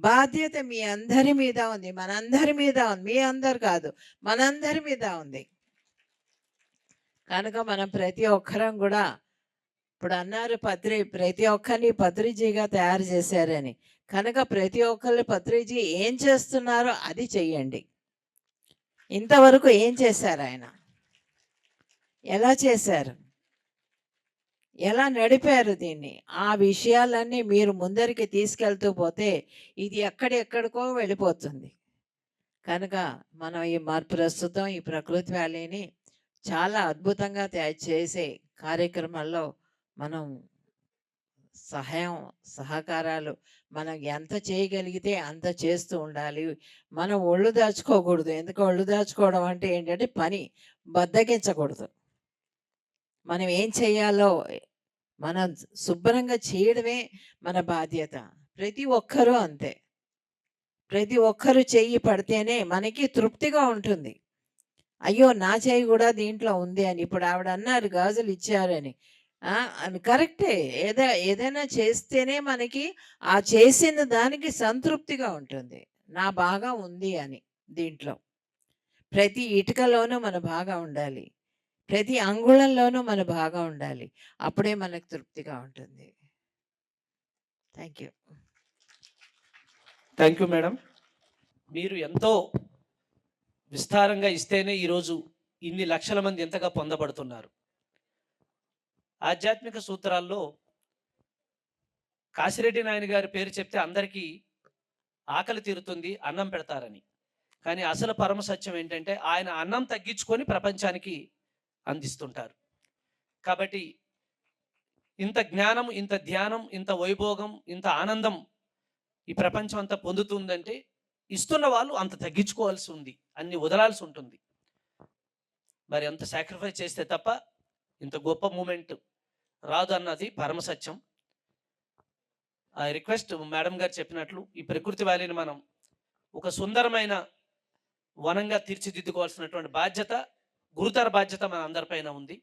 బాధ్యత మీ అందరి మీద ఉంది, మనందరి మీద ఉంది. మీ అందరు కాదు, మనందరి మీద ఉంది. కనుక మనం ప్రతి ఒక్కరం కూడా, ఇప్పుడు అన్నారు ప్రతి ఒక్కరిని పత్రిజీగా తయారు చేశారని. కనుక ప్రతి ఒక్కరు పత్రిజీ ఏం చేస్తున్నారో అది చెయ్యండి. ఇంతవరకు ఏం చేశారు ఆయన, ఎలా చేశారు, ఎలా నడిపారు దీన్ని, ఆ విషయాలన్నీ మీరు ముందరికి తీసుకెళ్తూ పోతే ఇది ఎక్కడెక్కడికో వెళ్ళిపోతుంది. కనుక మనం ప్రస్తుతం ఈ ప్రకృతి వ్యాలీని చాలా అద్భుతంగా చేసే కార్యక్రమాల్లో మనం సహకారాలు మనం ఎంత చేయగలిగితే అంత చేస్తూ ఉండాలి. మనం ఒళ్ళు దాచుకోకూడదు. ఎందుకు ఒళ్ళు దాచుకోవడం అంటే ఏంటంటే పని బద్దకించకూడదు. మనం ఏం చేయాలో మనం శుభ్రంగా చేయడమే మన బాధ్యత. ప్రతి ఒక్కరూ అంతే. ప్రతి ఒక్కరు చెయ్యి పడితేనే మనకి తృప్తిగా ఉంటుంది. అయ్యో నా చెయ్యి కూడా దీంట్లో ఉంది అని. ఇప్పుడు ఆవిడ అన్నారు గాజులు ఇచ్చారని. అది కరెక్టే. ఏదైనా చేస్తేనే మనకి ఆ చేసిన దానికి సంతృప్తిగా ఉంటుంది. నా భాగం ఉంది అని దీంట్లో. ప్రతి ఇటుకలోనూ మన భాగం ఉండాలి. ప్రతి అంగుళంలోనూ మన భాగం ఉండాలి. అప్పుడే మనకు తృప్తిగా ఉంటుంది. Thank you. Thank you madam. మీరు ఎంతో విస్తారంగా ఇస్తేనే ఈరోజు ఇన్ని లక్షల మంది ఎంతగా పొందబడుతున్నారు. ఆధ్యాత్మిక సూత్రాల్లో కాశిరెడ్డి నాయన గారి పేరు చెప్తే అందరికీ ఆకలి తీరుతుంది, అన్నం పెడతారని. కానీ అసలు పరమ సత్యం ఏంటంటే ఆయన అన్నం తగ్గించుకొని ప్రపంచానికి అందిస్తుంటారు. కాబట్టి ఇంత జ్ఞానం, ఇంత ధ్యానం, ఇంత వైభోగం, ఇంత ఆనందం ఈ ప్రపంచం అంతా పొందుతుందంటే ఇస్తున్న వాళ్ళు అంత తగ్గించుకోవాల్సి ఉంది, అన్ని వదలాల్సి ఉంటుంది. మరి అంత సాక్రిఫైస్ చేస్తే తప్ప ఇంత గొప్ప మూమెంట్ రాదు అన్నది పరమ సత్యం. ఐ రిక్వెస్ట్ మేడం గారు చెప్పినట్లు ఈ ప్రకృతి వ్యాలీని మనం ఒక సుందరమైన వనంగా తీర్చిదిద్దుకోవాల్సినటువంటి బాధ్యత, గురుతర బాధ్యత మన అందరిపైన ఉంది.